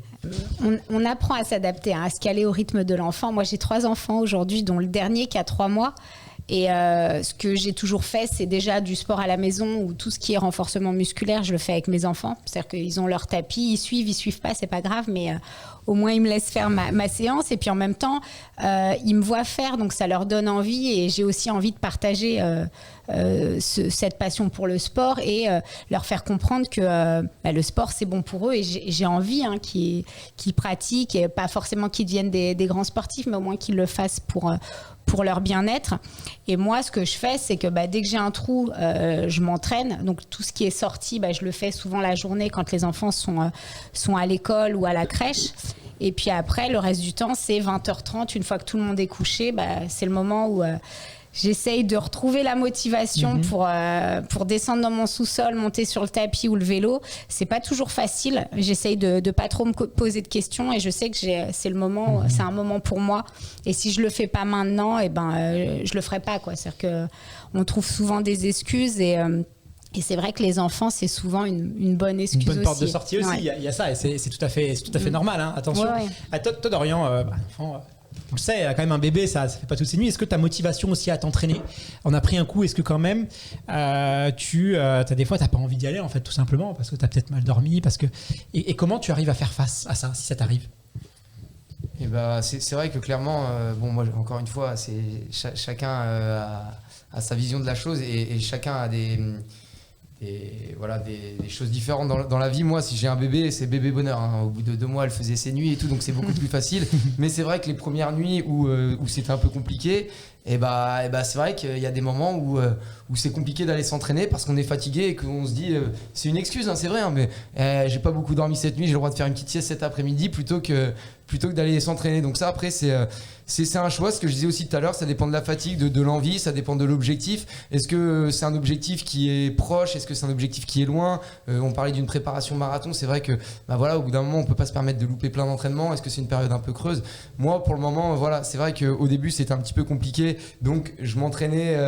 On apprend à s'adapter, à se caler au rythme de l'enfant. Moi j'ai 3 enfants aujourd'hui, dont le dernier qui a 3 mois. Et ce que j'ai toujours fait, c'est déjà du sport à la maison ou tout ce qui est renforcement musculaire, je le fais avec mes enfants. C'est-à-dire qu'ils ont leur tapis, ils suivent pas, c'est pas grave, mais au moins ils me laissent faire ma séance. Et puis en même temps, ils me voient faire, donc ça leur donne envie. Et j'ai aussi envie de partager cette passion pour le sport et leur faire comprendre que le sport, c'est bon pour eux. Et j'ai envie qu'ils pratiquent, et pas forcément qu'ils deviennent des grands sportifs, mais au moins qu'ils le fassent pour leur bien-être. Et moi, ce que je fais, c'est que dès que j'ai un trou, je m'entraîne. Donc tout ce qui est sorti, je le fais souvent la journée quand les enfants sont à l'école ou à la crèche. Et puis après, le reste du temps, c'est 20h30. Une fois que tout le monde est couché, c'est le moment où j'essaye de retrouver la motivation pour descendre dans mon sous-sol, monter sur le tapis ou le vélo. C'est pas toujours facile. J'essaye de pas trop me poser de questions et je sais que c'est le moment, c'est un moment pour moi. Et si je le fais pas maintenant, je le ferai pas, quoi. C'est-à-dire que on trouve souvent des excuses et c'est vrai que les enfants, c'est souvent une bonne excuse aussi. Une bonne porte de sortie aussi, Ouais. il y a ça, et c'est tout à fait normal, hein. Attention. Ouais. Toi, Dorian, enfant, on le sait, quand même un bébé, ça fait pas toutes ces nuits. Est-ce que ta motivation aussi à t'entraîner, on a pris un coup, est-ce que quand même, des fois, t'as pas envie d'y aller, en fait, tout simplement, parce que t'as peut-être mal dormi, et comment tu arrives à faire face à ça, si ça t'arrive? Et c'est vrai que clairement, moi encore une fois, chacun a sa vision de la chose et chacun a des choses différentes dans la vie. Moi, si j'ai un bébé, c'est bébé bonheur, hein. Au bout de 2 mois, elle faisait ses nuits et tout, donc c'est beaucoup plus facile. Mais c'est vrai que les premières nuits où c'était un peu compliqué, c'est vrai qu'il y a des moments où c'est compliqué d'aller s'entraîner parce qu'on est fatigué et qu'on se dit c'est une excuse, hein, c'est vrai, hein, mais j'ai pas beaucoup dormi cette nuit, j'ai le droit de faire une petite sieste cet après-midi plutôt que d'aller s'entraîner. Donc ça, après, c'est un choix. Ce que je disais aussi tout à l'heure, ça dépend de la fatigue, de l'envie, ça dépend de l'objectif. Est-ce que c'est un objectif qui est proche? Est-ce que c'est un objectif qui est loin? On parlait d'une préparation marathon. C'est vrai que au bout d'un moment, on peut pas se permettre de louper plein d'entraînements. Est-ce que c'est une période un peu creuse? Moi, pour le moment, c'est vrai qu'au début, c'était un petit peu compliqué. Donc, je m'entraînais...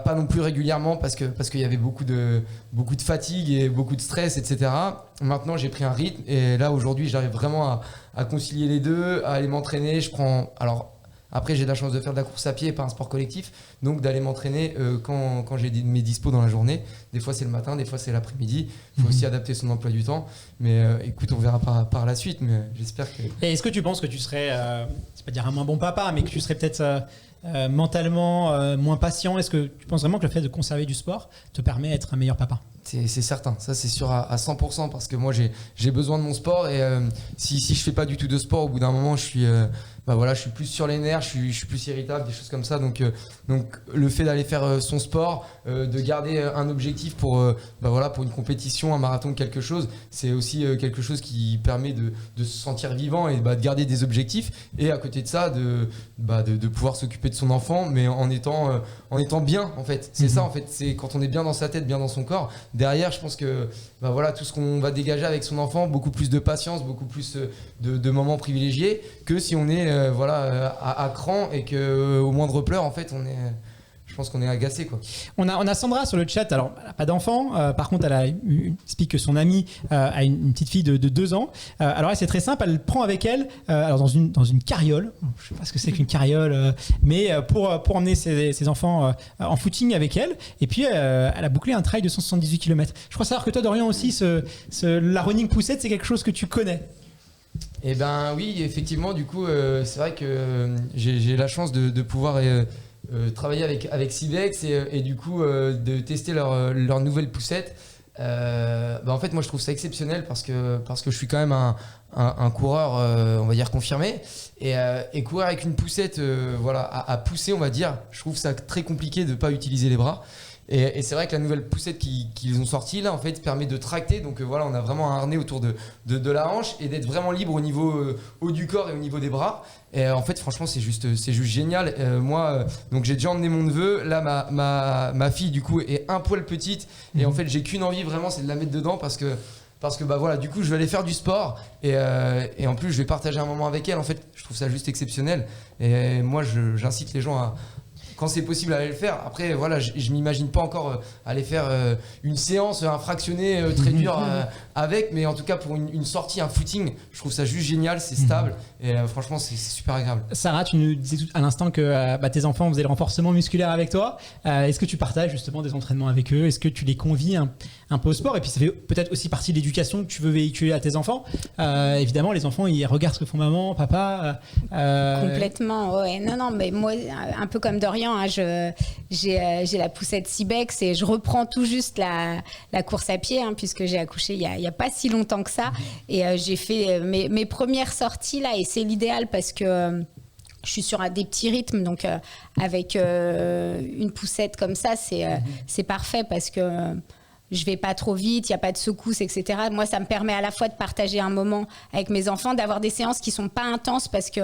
pas non plus régulièrement parce qu'il y avait beaucoup de fatigue et beaucoup de stress, etc. Maintenant, j'ai pris un rythme et là, aujourd'hui, j'arrive vraiment à concilier les deux, à aller m'entraîner. Après, j'ai de la chance de faire de la course à pied et pas un sport collectif, donc d'aller m'entraîner quand j'ai mes dispos dans la journée. Des fois, c'est le matin, des fois, c'est l'après-midi. Il faut aussi adapter son emploi du temps. Mais écoute, on verra par la suite, mais j'espère que... Et est-ce que tu penses que tu serais, c'est pas dire un moins bon papa, mais que tu serais peut-être mentalement moins patient? Est-ce que tu penses vraiment que le fait de conserver du sport te permet d'être un meilleur papa? C'est certain, ça c'est sûr à 100%, parce que moi j'ai besoin de mon sport et si je fais pas du tout de sport, au bout d'un moment je voilà, je suis plus sur les nerfs, je suis plus irritable, des choses comme ça. Donc le fait d'aller faire son sport, de garder un objectif pour une compétition, un marathon, quelque chose, c'est aussi quelque chose qui permet de se sentir vivant et de garder des objectifs. Et à côté de ça, de pouvoir s'occuper de son enfant, mais en étant bien, en fait. C'est ça, en fait. C'est quand on est bien dans sa tête, bien dans son corps. Derrière, je pense que tout ce qu'on va dégager avec son enfant, beaucoup plus de patience, beaucoup plus de moments privilégiés que si on est à cran et qu'au moindre pleur, en fait, je pense qu'on est agacé, quoi. On a Sandra sur le chat. Alors, elle n'a pas d'enfant. Par contre, elle explique que son amie a une petite fille de 2 ans. Alors, elle, c'est très simple. Elle le prend avec elle dans une carriole. Je ne sais pas ce que c'est qu'une carriole, mais pour emmener ses enfants en footing avec elle. Et puis, elle a bouclé un trail de 178 km. Je crois savoir que toi, Dorian, aussi, la running poussette, c'est quelque chose que tu connais. Eh ben oui, effectivement. Du coup, c'est vrai que j'ai la chance de pouvoir... travailler avec Cibex et du coup de tester leur nouvelle poussette. En fait, moi je trouve ça exceptionnel parce que je suis quand même un coureur, on va dire confirmé, et courir avec une poussette, à pousser, on va dire, je trouve ça très compliqué de pas utiliser les bras. Et c'est vrai que la nouvelle poussette qu'ils ont sortie là, en fait, permet de tracter. Donc on a vraiment un harnais autour de la hanche et d'être vraiment libre au niveau haut du corps et au niveau des bras. Et en fait, franchement, c'est juste génial. Moi, donc j'ai déjà emmené mon neveu. Là, ma fille, du coup, est un poil petite. Et en fait, j'ai qu'une envie vraiment, c'est de la mettre dedans parce que du coup, je vais aller faire du sport et en plus, je vais partager un moment avec elle. En fait, je trouve ça juste exceptionnel. Et moi, j'incite les gens quand c'est possible à aller le faire. Après, je m'imagine pas encore aller faire une séance, un fractionné très dur avec, mais en tout cas pour une sortie, un footing, je trouve ça juste génial, c'est stable et franchement c'est super agréable. Sarah, tu nous disais à l'instant que tes enfants faisaient le renforcement musculaire avec toi. Est-ce que tu partages justement des entraînements avec eux? Est-ce que tu les convies un peu au sport? Et puis ça fait peut-être aussi partie de l'éducation que tu veux véhiculer à tes enfants. Évidemment, les enfants, ils regardent ce que font maman, papa. Complètement, ouais. Non, mais moi, un peu comme Dorian, j'ai la poussette Cibex et je reprends tout juste la course à pied, puisque j'ai accouché il y a pas si longtemps que ça. Et j'ai fait mes premières sorties là, et c'est l'idéal parce que je suis sur des petits rythmes, donc avec une poussette comme ça, c'est parfait parce que je vais pas trop vite, il n'y a pas de secousses, etc. Moi, ça me permet à la fois de partager un moment avec mes enfants, d'avoir des séances qui sont pas intenses parce que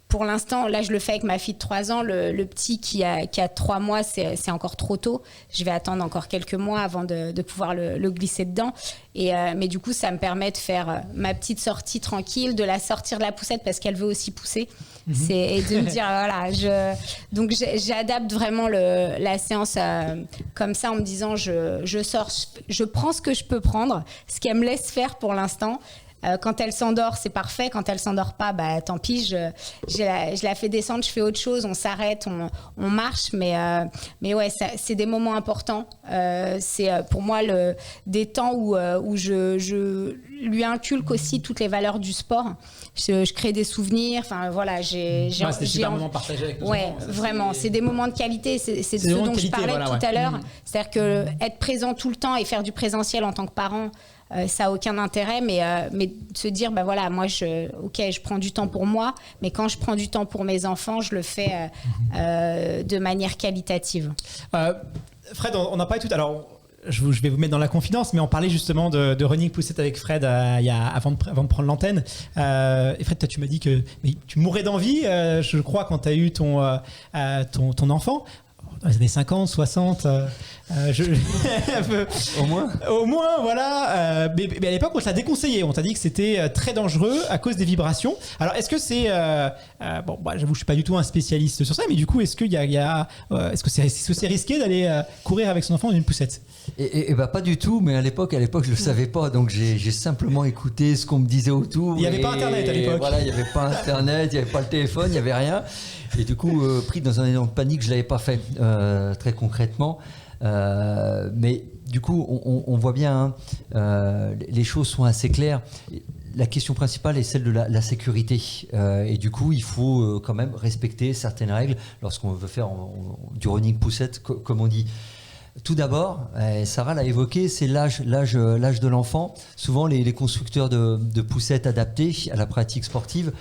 pour l'instant, là, je le fais avec ma fille de 3 ans. Le petit qui a 3 mois, c'est encore trop tôt. Je vais attendre encore quelques mois avant de pouvoir le glisser dedans. Mais du coup, ça me permet de faire ma petite sortie tranquille, de la sortir de la poussette parce qu'elle veut aussi pousser. Et de me dire, donc j'adapte vraiment la séance comme ça en me disant, je sors, je prends ce que je peux prendre, ce qu'elle me laisse faire pour l'instant. Quand elle s'endort, c'est parfait. Quand elle s'endort pas, tant pis. Je la fais descendre, je fais autre chose. On s'arrête, on marche. Mais ouais, c'est des moments importants. C'est pour moi des temps où je lui inculque aussi toutes les valeurs du sport. Je crée des souvenirs. Enfin voilà, c'était super moment partagé avec nos enfants. Vraiment. C'est des moments de qualité. C'est de ce dont je parlais tout à l'heure. C'est-à-dire que être présent tout le temps et faire du présentiel en tant que parent. Ça n'a aucun intérêt, mais se dire, moi, je prends du temps pour moi, mais quand je prends du temps pour mes enfants, je le fais de manière qualitative. Fred, on a parlé tout à l'heure. Je vais vous mettre dans la confidence, mais on parlait justement de running poussette avec Fred avant de prendre l'antenne. Et Fred, toi, tu m'as dit que tu mourais d'envie, je crois, quand tu as eu ton enfant. Dans les années 50, 60, Au moins, voilà. Mais à l'époque, on t'a déconseillé. On t'a dit que c'était très dangereux à cause des vibrations. Alors, est-ce que c'est... j'avoue, je suis pas du tout un spécialiste sur ça, mais du coup, est-ce que c'est risqué d'aller courir avec son enfant dans une poussette? Et pas du tout, mais à l'époque, je le savais pas, donc j'ai simplement écouté ce qu'on me disait autour. Il n'y avait pas Internet à l'époque. Voilà, il n'y avait pas Internet, il n'y avait pas le téléphone, il n'y avait rien. Et du coup, pris dans un élan de panique, je l'avais pas fait très concrètement. Mais du coup, on voit bien, les choses sont assez claires. La question principale est celle de la sécurité. Et du coup, il faut quand même respecter certaines règles lorsqu'on veut faire du running poussette, comme on dit. Tout d'abord, Sarah l'a évoqué, c'est l'âge de l'enfant. Souvent, les constructeurs de poussettes adaptées à la pratique sportive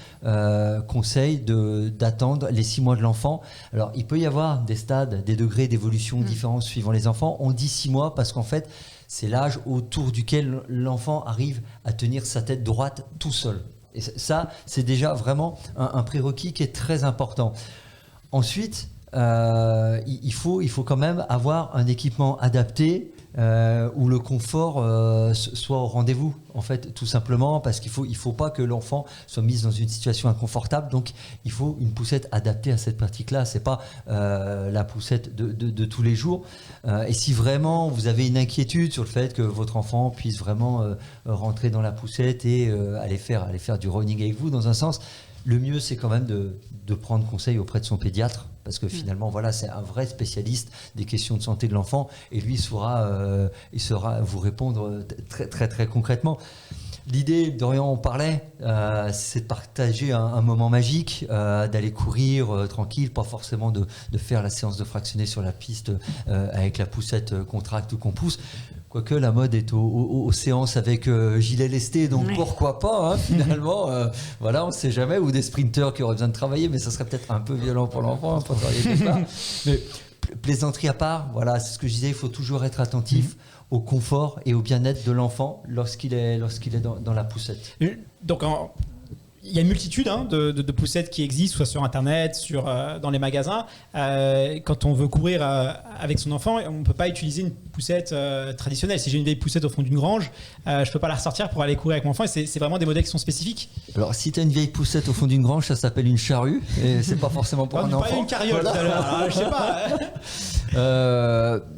conseillent d'attendre les 6 mois de l'enfant. Alors, il peut y avoir des stades, des degrés d'évolution différents suivant les enfants. On dit 6 mois parce qu'en fait, c'est l'âge autour duquel l'enfant arrive à tenir sa tête droite tout seul. Et ça, c'est déjà vraiment un prérequis qui est très important. Ensuite, il faut quand même avoir un équipement adapté où le confort soit au rendez-vous, en fait, tout simplement parce qu'il faut pas que l'enfant soit mis dans une situation inconfortable. Donc, il faut une poussette adaptée à cette pratique-là. C'est pas la poussette de tous les jours. Et si vraiment vous avez une inquiétude sur le fait que votre enfant puisse vraiment rentrer dans la poussette et aller faire du running avec vous, dans un sens, le mieux, c'est quand même de prendre conseil auprès de son pédiatre, parce que finalement, voilà, c'est un vrai spécialiste des questions de santé de l'enfant, et lui il saura vous répondre très, très, très concrètement. L'idée, Dorian en parlait, c'est de partager un moment magique, d'aller courir tranquille, pas forcément de faire la séance de fractionné sur la piste avec la poussette qu'on tracte ou qu'on pousse. Quoique la mode est aux séances avec gilet lesté, donc pourquoi pas, hein, finalement. Voilà, on ne sait jamais, ou des sprinteurs qui auraient besoin de travailler, mais ça serait peut-être un peu violent pour l'enfant, pour travailler quelque part. Mais plaisanterie à part, voilà, c'est ce que je disais, il faut toujours être attentif au confort et au bien-être de l'enfant lorsqu'il est dans la poussette. Donc, il y a une multitude de poussettes qui existent, soit sur Internet, dans les magasins. Quand on veut courir avec son enfant, on ne peut pas utiliser une poussette traditionnelle. Si j'ai une vieille poussette au fond d'une grange, je ne peux pas la ressortir pour aller courir avec mon enfant. Et c'est vraiment des modèles qui sont spécifiques. Alors, si tu as une vieille poussette au fond d'une grange, ça s'appelle une charrue. Et c'est pas forcément pour un enfant. Pas une carriole tout à l'heure, je sais pas.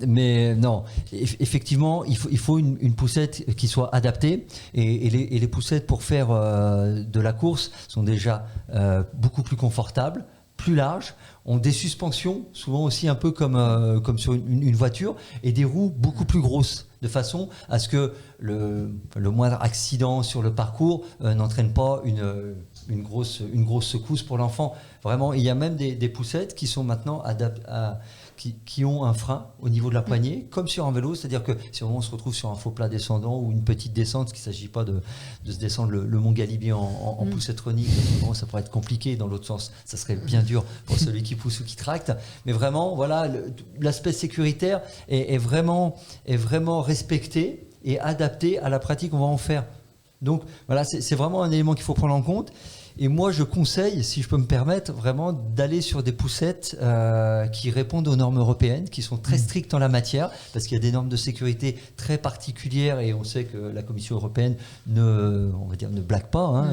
Mais non, effectivement, il faut une poussette qui soit adaptée. Et les poussettes pour faire de la course sont déjà beaucoup plus confortables, plus larges, ont des suspensions, souvent aussi un peu comme sur une voiture, et des roues beaucoup plus grosses, de façon à ce que le moindre accident sur le parcours n'entraîne pas une grosse secousse pour l'enfant. Vraiment, il y a même des poussettes qui sont maintenant qui ont un frein au niveau de la poignée, comme sur un vélo, c'est-à-dire que si on se retrouve sur un faux plat descendant ou une petite descente, qu'il ne s'agit pas de se descendre le mont Galibier en poussette running, bon, ça pourrait être compliqué dans l'autre sens, ça serait bien dur pour celui qui pousse ou qui tracte, mais vraiment, voilà, l'aspect sécuritaire est vraiment respecté et adapté à la pratique qu'on va en faire. Donc voilà, c'est vraiment un élément qu'il faut prendre en compte. Et moi, je conseille, si je peux me permettre, vraiment d'aller sur des poussettes qui répondent aux normes européennes, qui sont très strictes en la matière, parce qu'il y a des normes de sécurité très particulières, et on sait que la Commission européenne ne blague pas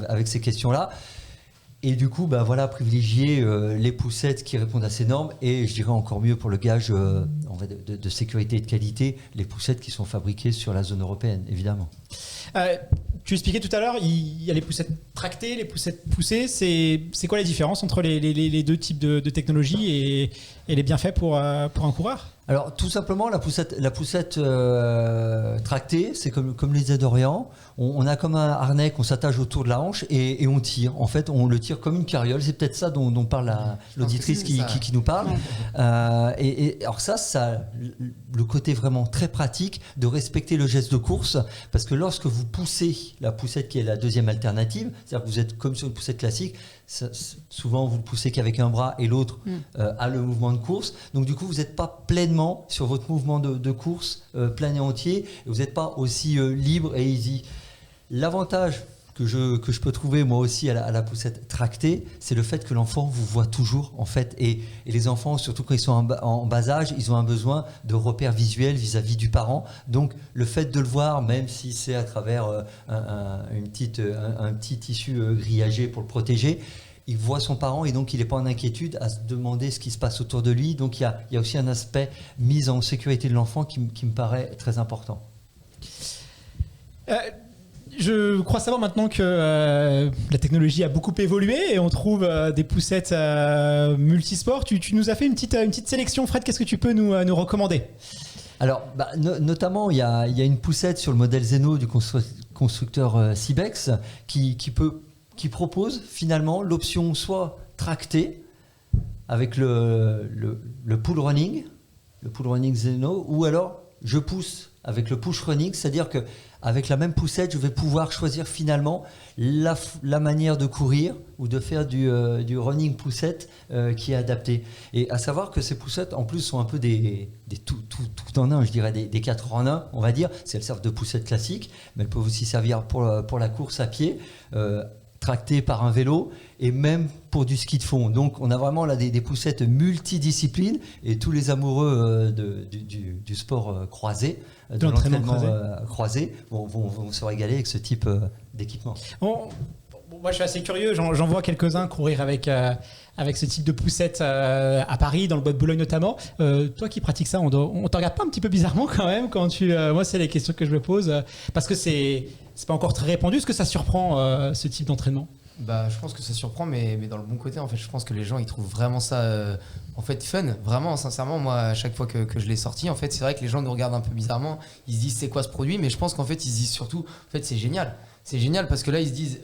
avec ces questions-là. Et du coup, voilà, privilégier les poussettes qui répondent à ces normes, et je dirais encore mieux pour le gage de sécurité et de qualité, les poussettes qui sont fabriquées sur la zone européenne, évidemment. Tu expliquais tout à l'heure, il y a les poussettes tractées, les poussettes poussées. C'est quoi la différence entre les deux types de technologies et les bienfaits pour un coureur ? Alors tout simplement, la poussette tractée, c'est comme les disait Dorian, on a comme un harnais qu'on s'attache autour de la hanche et on tire. En fait, on le tire comme une carriole. C'est peut-être ça dont parle l'auditrice qui nous parle. Et alors ça le côté vraiment très pratique de respecter le geste de course, parce que lorsque vous poussez la poussette qui est la deuxième alternative, c'est-à-dire que vous êtes comme sur une poussette classique, souvent vous ne poussez qu'avec un bras et l'autre a le mouvement de course, donc du coup vous n'êtes pas pleinement sur votre mouvement de course plein et entier, et vous n'êtes pas aussi libre et easy. L'avantage que je peux trouver moi aussi à la poussette tractée, c'est le fait que l'enfant vous voit toujours en fait, et les enfants, surtout quand ils sont en bas âge, ils ont un besoin de repères visuels vis-à-vis du parent, donc le fait de le voir, même si c'est à travers un petit tissu grillagé pour le protéger, il voit son parent et donc il n'est pas en inquiétude à se demander ce qui se passe autour de lui. Donc il y a aussi un aspect mise en sécurité de l'enfant qui me paraît très important. Je crois savoir maintenant que la technologie a beaucoup évolué et on trouve des poussettes multisports. Tu nous as fait une petite sélection, Fred. Qu'est-ce que tu peux nous recommander ? Alors, notamment, il y a une poussette sur le modèle Zeno du constructeur Cybex qui propose finalement l'option soit tractée avec le pull running, le pull running Zeno, ou alors je pousse avec le push running, c'est-à-dire que avec la même poussette, je vais pouvoir choisir finalement la manière de courir ou de faire du running poussette qui est adapté. Et à savoir que ces poussettes, en plus, sont un peu des tout en un, je dirais, des 4 en 1, on va dire. Elles servent de poussettes classiques, mais elles peuvent aussi servir pour la course à pied, tractées par un vélo, et même pour du ski de fond. Donc on a vraiment là des poussettes multidisciplines, et tous les amoureux du sport croisé, de l'entraînement croisé, vont se régaler avec ce type d'équipement. Moi, je suis assez curieux. J'en vois quelques-uns courir avec ce type de poussette à Paris, dans le Bois de Boulogne notamment. Toi qui pratiques ça, on te regarde pas un petit peu bizarrement quand même quand moi, c'est les questions que je me pose parce que c'est pas encore très répandu. Est-ce que ça surprend ce type d'entraînement? Bah, je pense que ça surprend, mais dans le bon côté. En fait, je pense que les gens ils trouvent vraiment ça en fait fun. Vraiment, sincèrement, moi, à chaque fois que je l'ai sorti, en fait, c'est vrai que les gens nous regardent un peu bizarrement. Ils se disent c'est quoi ce produit, mais je pense qu'en fait, ils se disent surtout, en fait, c'est génial. C'est génial parce que là, ils se disent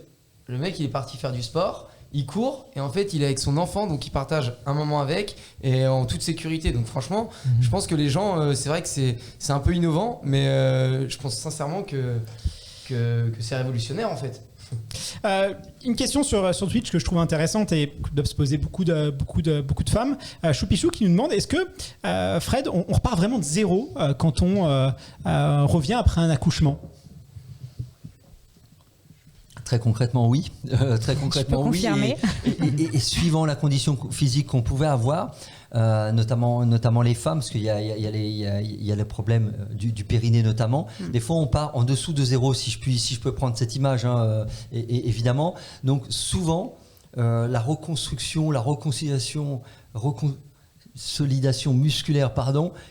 le mec, il est parti faire du sport. Il court et en fait il est avec son enfant, donc il partage un moment avec et en toute sécurité. Donc franchement, je pense que les gens, c'est vrai que c'est un peu innovant, mais je pense sincèrement que c'est révolutionnaire en fait. Une question sur Twitch que je trouve intéressante et que doivent se poser beaucoup de femmes. Choupichou qui nous demande, est-ce que Fred, on repart vraiment de zéro quand on revient après un accouchement? Très concrètement, oui. Très concrètement, oui. Et suivant la condition physique qu'on pouvait avoir, notamment les femmes, parce qu'il y a les problèmes du périnée notamment. Des fois, on part en dessous de zéro, si je peux prendre cette image, évidemment. Donc, souvent, la reconstruction, la consolidation musculaire,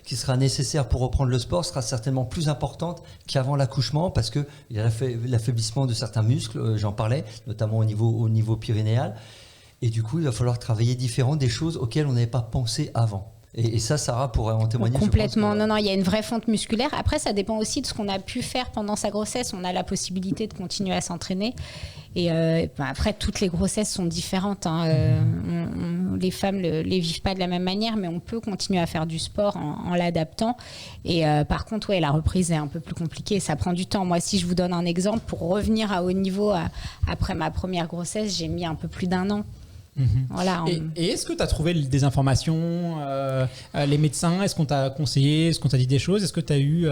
qui sera nécessaire pour reprendre le sport sera certainement plus importante qu'avant l'accouchement parce qu'il y a l'affaiblissement de certains muscles, j'en parlais, notamment au niveau périnéal. Et du coup, il va falloir travailler différemment des choses auxquelles on n'avait pas pensé avant. Et ça, Sarah pourrait en témoigner. Complètement. Non, il y a une vraie fonte musculaire. Après, ça dépend aussi de ce qu'on a pu faire pendant sa grossesse. On a la possibilité de continuer à s'entraîner. Et après, toutes les grossesses sont différentes. Les femmes ne les vivent pas de la même manière, mais on peut continuer à faire du sport en l'adaptant. Et par contre, la reprise est un peu plus compliquée. Ça prend du temps. Moi, si je vous donne un exemple, pour revenir à haut niveau après ma première grossesse, j'ai mis un peu plus d'1 an. Voilà, et est-ce que tu as trouvé des informations, les médecins, est-ce qu'on t'a conseillé, est-ce qu'on t'a dit des choses, est-ce que tu as eu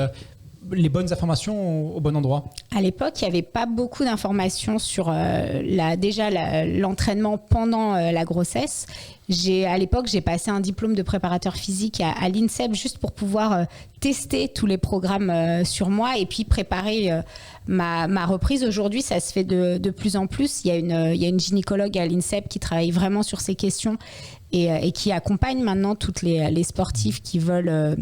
les bonnes informations au bon endroit? À l'époque, il n'y avait pas beaucoup d'informations sur l'entraînement pendant la grossesse. À l'époque, j'ai passé un diplôme de préparateur physique à l'INSEP juste pour pouvoir tester tous les programmes sur moi et puis préparer ma reprise. Aujourd'hui, ça se fait de plus en plus. Il y a une gynécologue à l'INSEP qui travaille vraiment sur ces questions et qui accompagne maintenant toutes les sportifs qui veulent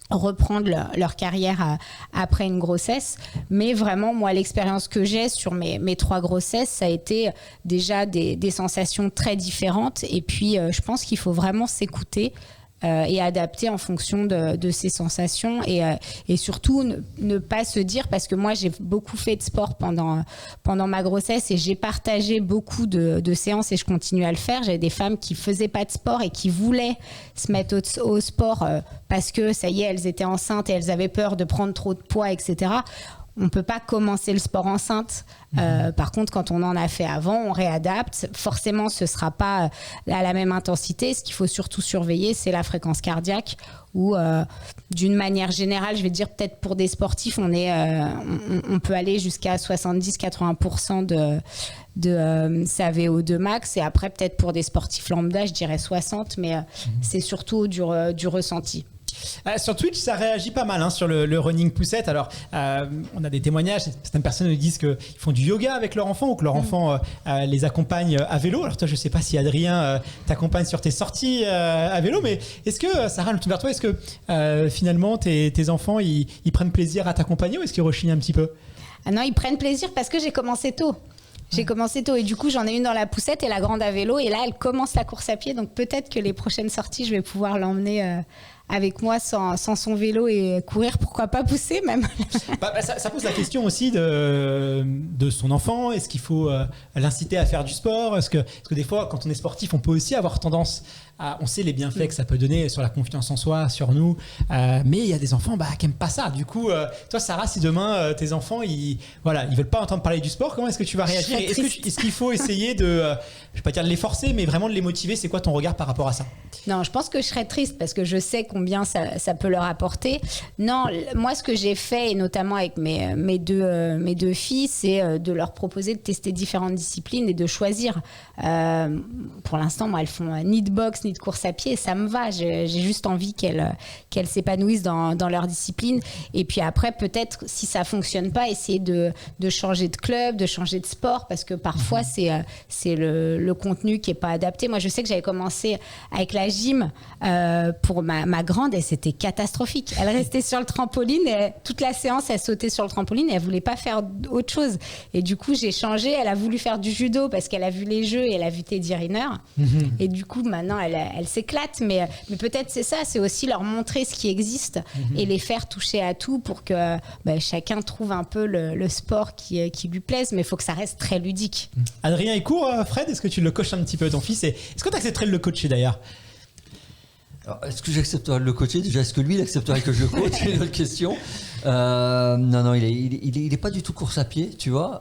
reprendre leur carrière après une grossesse. Mais vraiment, moi, l'expérience que j'ai sur mes 3 grossesses, ça a été déjà des sensations très différentes. Et puis, je pense qu'il faut vraiment s'écouter et adapter en fonction de ses sensations et surtout ne pas se dire, parce que moi j'ai beaucoup fait de sport pendant ma grossesse et j'ai partagé beaucoup de séances et je continue à le faire. J'avais des femmes qui faisaient pas de sport et qui voulaient se mettre au sport parce que ça y est, elles étaient enceintes et elles avaient peur de prendre trop de poids, etc. On ne peut pas commencer le sport enceinte. Par contre, quand on en a fait avant, on réadapte. Forcément, ce ne sera pas à la même intensité. Ce qu'il faut surtout surveiller, c'est la fréquence cardiaque où, d'une manière générale, je vais dire peut-être pour des sportifs, on peut aller jusqu'à 70-80% de sa VO2 max. Et après, peut-être pour des sportifs lambda, je dirais 60%, mais c'est surtout du ressenti. Sur Twitch, ça réagit pas mal sur le running poussette. Alors, on a des témoignages. Certaines personnes nous disent qu'ils font du yoga avec leur enfant ou que leur enfant les accompagne à vélo. Alors toi, je sais pas si Adrien t'accompagne sur tes sorties à vélo, mais est-ce que, Sarah, je tourne vers toi, est-ce que finalement tes enfants ils prennent plaisir à t'accompagner ou est-ce qu'ils rechignent un petit peu? Ah non, ils prennent plaisir parce que j'ai commencé tôt. J'ai commencé tôt et du coup j'en ai une dans la poussette et la grande à vélo et là elle commence la course à pied, donc peut-être que les prochaines sorties je vais pouvoir l'emmener avec moi sans son vélo et courir, pourquoi pas pousser même. Ça pose la question aussi de son enfant. Est-ce qu'il faut l'inciter à faire du sport? Est-ce que des fois, quand on est sportif, on peut aussi avoir tendance on sait les bienfaits que ça peut donner sur la confiance en soi, sur nous, mais il y a des enfants qui n'aiment pas ça. Du coup, toi Sarah, si demain tes enfants ils veulent pas entendre parler du sport, comment est-ce que tu vas réagir? Est-ce qu'il faut essayer de, je vais pas dire de les forcer, mais vraiment de les motiver? C'est quoi ton regard par rapport à ça? Non, je pense que je serais triste parce que je sais combien ça peut leur apporter. Non, moi ce que j'ai fait, et notamment avec mes deux filles, c'est de leur proposer de tester différentes disciplines et de choisir. Pour l'instant, moi, elles font ni de boxe ni de course à pied, ça me va. J'ai juste envie qu'elles s'épanouissent dans leur discipline. Et puis après, peut-être, si ça fonctionne pas, essayer de changer de club, de changer de sport, parce que parfois, c'est le contenu qui est pas adapté. Moi, je sais que j'avais commencé avec la gym pour ma grande et c'était catastrophique. Elle restait sur le trampoline et toute la séance, elle sautait sur le trampoline et elle voulait pas faire autre chose. Et du coup, j'ai changé. Elle a voulu faire du judo parce qu'elle a vu les jeux et elle a vu Teddy Riner. Et du coup, maintenant, elle s'éclate. Mais peut-être c'est ça, c'est aussi leur montrer ce qui existe et les faire toucher à tout pour que chacun trouve un peu le sport qui lui plaise. Mais il faut que ça reste très ludique. Adrien, il court, Fred? Est-ce que tu le coaches un petit peu, ton fils? Est-ce que tu accepterais de le coacher d'ailleurs? Alors, est-ce que j'accepterais de le coacher? Déjà, est-ce que lui, il accepterait que je le coach? C'est une autre question. Non, il est pas du tout course à pied, tu vois.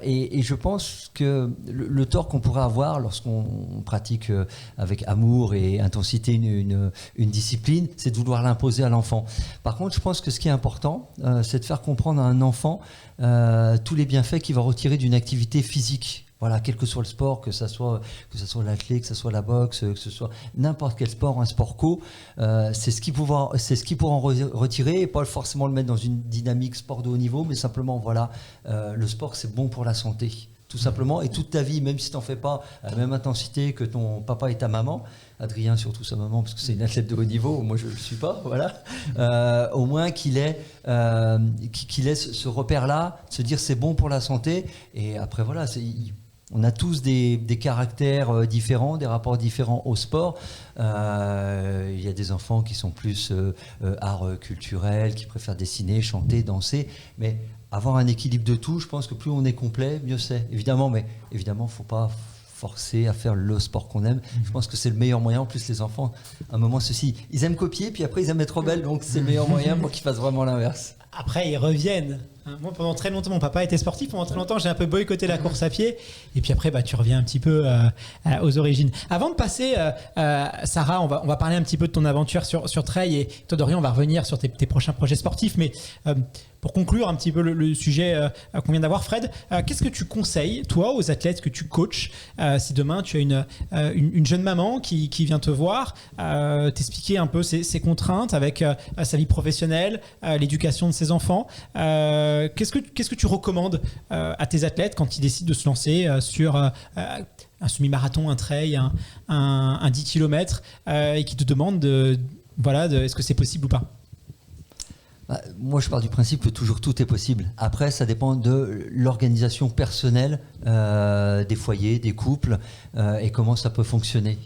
Et je pense que le tort qu'on pourrait avoir lorsqu'on pratique avec amour et intensité une discipline, c'est de vouloir l'imposer à l'enfant. Par contre, je pense que ce qui est important, c'est de faire comprendre à un enfant tous les bienfaits qu'il va retirer d'une activité physique. Voilà, quel que soit le sport, que ça soit l'athlète, que ça soit la boxe, que ce soit n'importe quel sport, un sport co, c'est ce qu'il pourra en retirer, et pas forcément le mettre dans une dynamique sport de haut niveau, mais simplement le sport c'est bon pour la santé, tout simplement, et toute ta vie, même si tu n'en fais pas à la même intensité que ton papa et ta maman, Adrien surtout sa maman parce que c'est une athlète de haut niveau, moi je ne le suis pas, voilà. Au moins qu'il ait ce repère-là, se dire c'est bon pour la santé, et après voilà, on a tous des caractères différents, des rapports différents au sport. Il y a des enfants qui sont plus art culturel, qui préfèrent dessiner, chanter, danser. Mais avoir un équilibre de tout, je pense que plus on est complet, mieux c'est. Évidemment, mais évidemment, il ne faut pas forcer à faire le sport qu'on aime. Je pense que c'est le meilleur moyen. En plus, les enfants, à un moment, ils aiment copier, puis après, ils aiment être rebelles. Donc, c'est le meilleur moyen pour qu'ils fassent vraiment l'inverse. Après, ils reviennent. Moi, pendant très longtemps, mon papa était sportif. Pendant très longtemps, j'ai un peu boycotté la course à pied. Et puis après, tu reviens un petit peu aux origines. Avant de passer, Sarah, on va parler un petit peu de ton aventure sur trail. Et toi, Dorian, on va revenir sur tes prochains projets sportifs. Mais pour conclure un petit peu le sujet qu'on vient d'avoir, Fred, qu'est-ce que tu conseilles, toi, aux athlètes que tu coaches, si demain tu as une jeune maman qui vient te voir, t'expliquer un peu ses contraintes avec sa vie professionnelle, l'éducation de ses enfants. Qu'est-ce que tu recommandes à tes athlètes quand ils décident de se lancer sur un semi-marathon, un trail, un 10 km et qui te demandent est-ce que c'est possible ou pas? Moi, je pars du principe que toujours tout est possible. Après, ça dépend de l'organisation personnelle des foyers, des couples et comment ça peut fonctionner.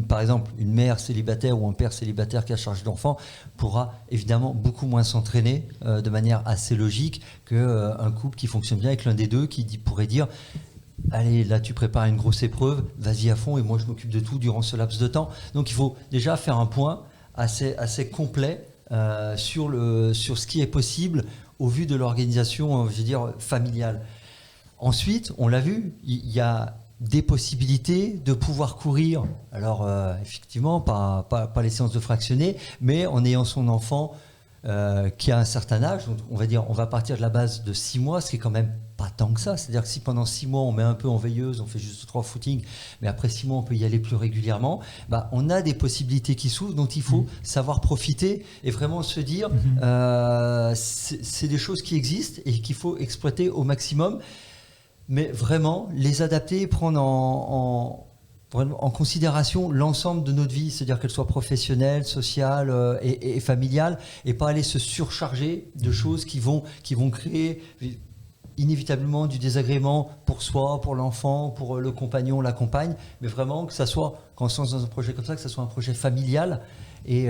Par exemple, une mère célibataire ou un père célibataire qui a charge d'enfants pourra évidemment beaucoup moins s'entraîner de manière assez logique qu'un couple qui fonctionne bien avec l'un des deux qui pourrait dire allez, là tu prépares une grosse épreuve, vas-y à fond et moi je m'occupe de tout durant ce laps de temps. Donc il faut déjà faire un point assez complet sur ce qui est possible au vu de l'organisation, familiale. Ensuite, on l'a vu, il y a des possibilités de pouvoir courir. Alors, effectivement, pas les séances de fractionnés, mais en ayant son enfant qui a un certain âge. Donc, on va partir de la base de 6 mois, ce qui est quand même pas tant que ça. C'est-à-dire que si pendant 6 mois, on met un peu en veilleuse, on fait juste 3 footings, mais après 6 mois, on peut y aller plus régulièrement, on a des possibilités qui s'ouvrent dont il faut savoir profiter et vraiment se dire c'est des choses qui existent et qu'il faut exploiter au maximum, mais vraiment les adapter, prendre en considération l'ensemble de notre vie, c'est-à-dire qu'elle soit professionnelle, sociale et familiale, et pas aller se surcharger de choses qui vont créer inévitablement du désagrément pour soi, pour l'enfant, pour le compagnon, la compagne, mais vraiment que ça soit, quand on se lance dans un projet comme ça, que ça soit un projet familial et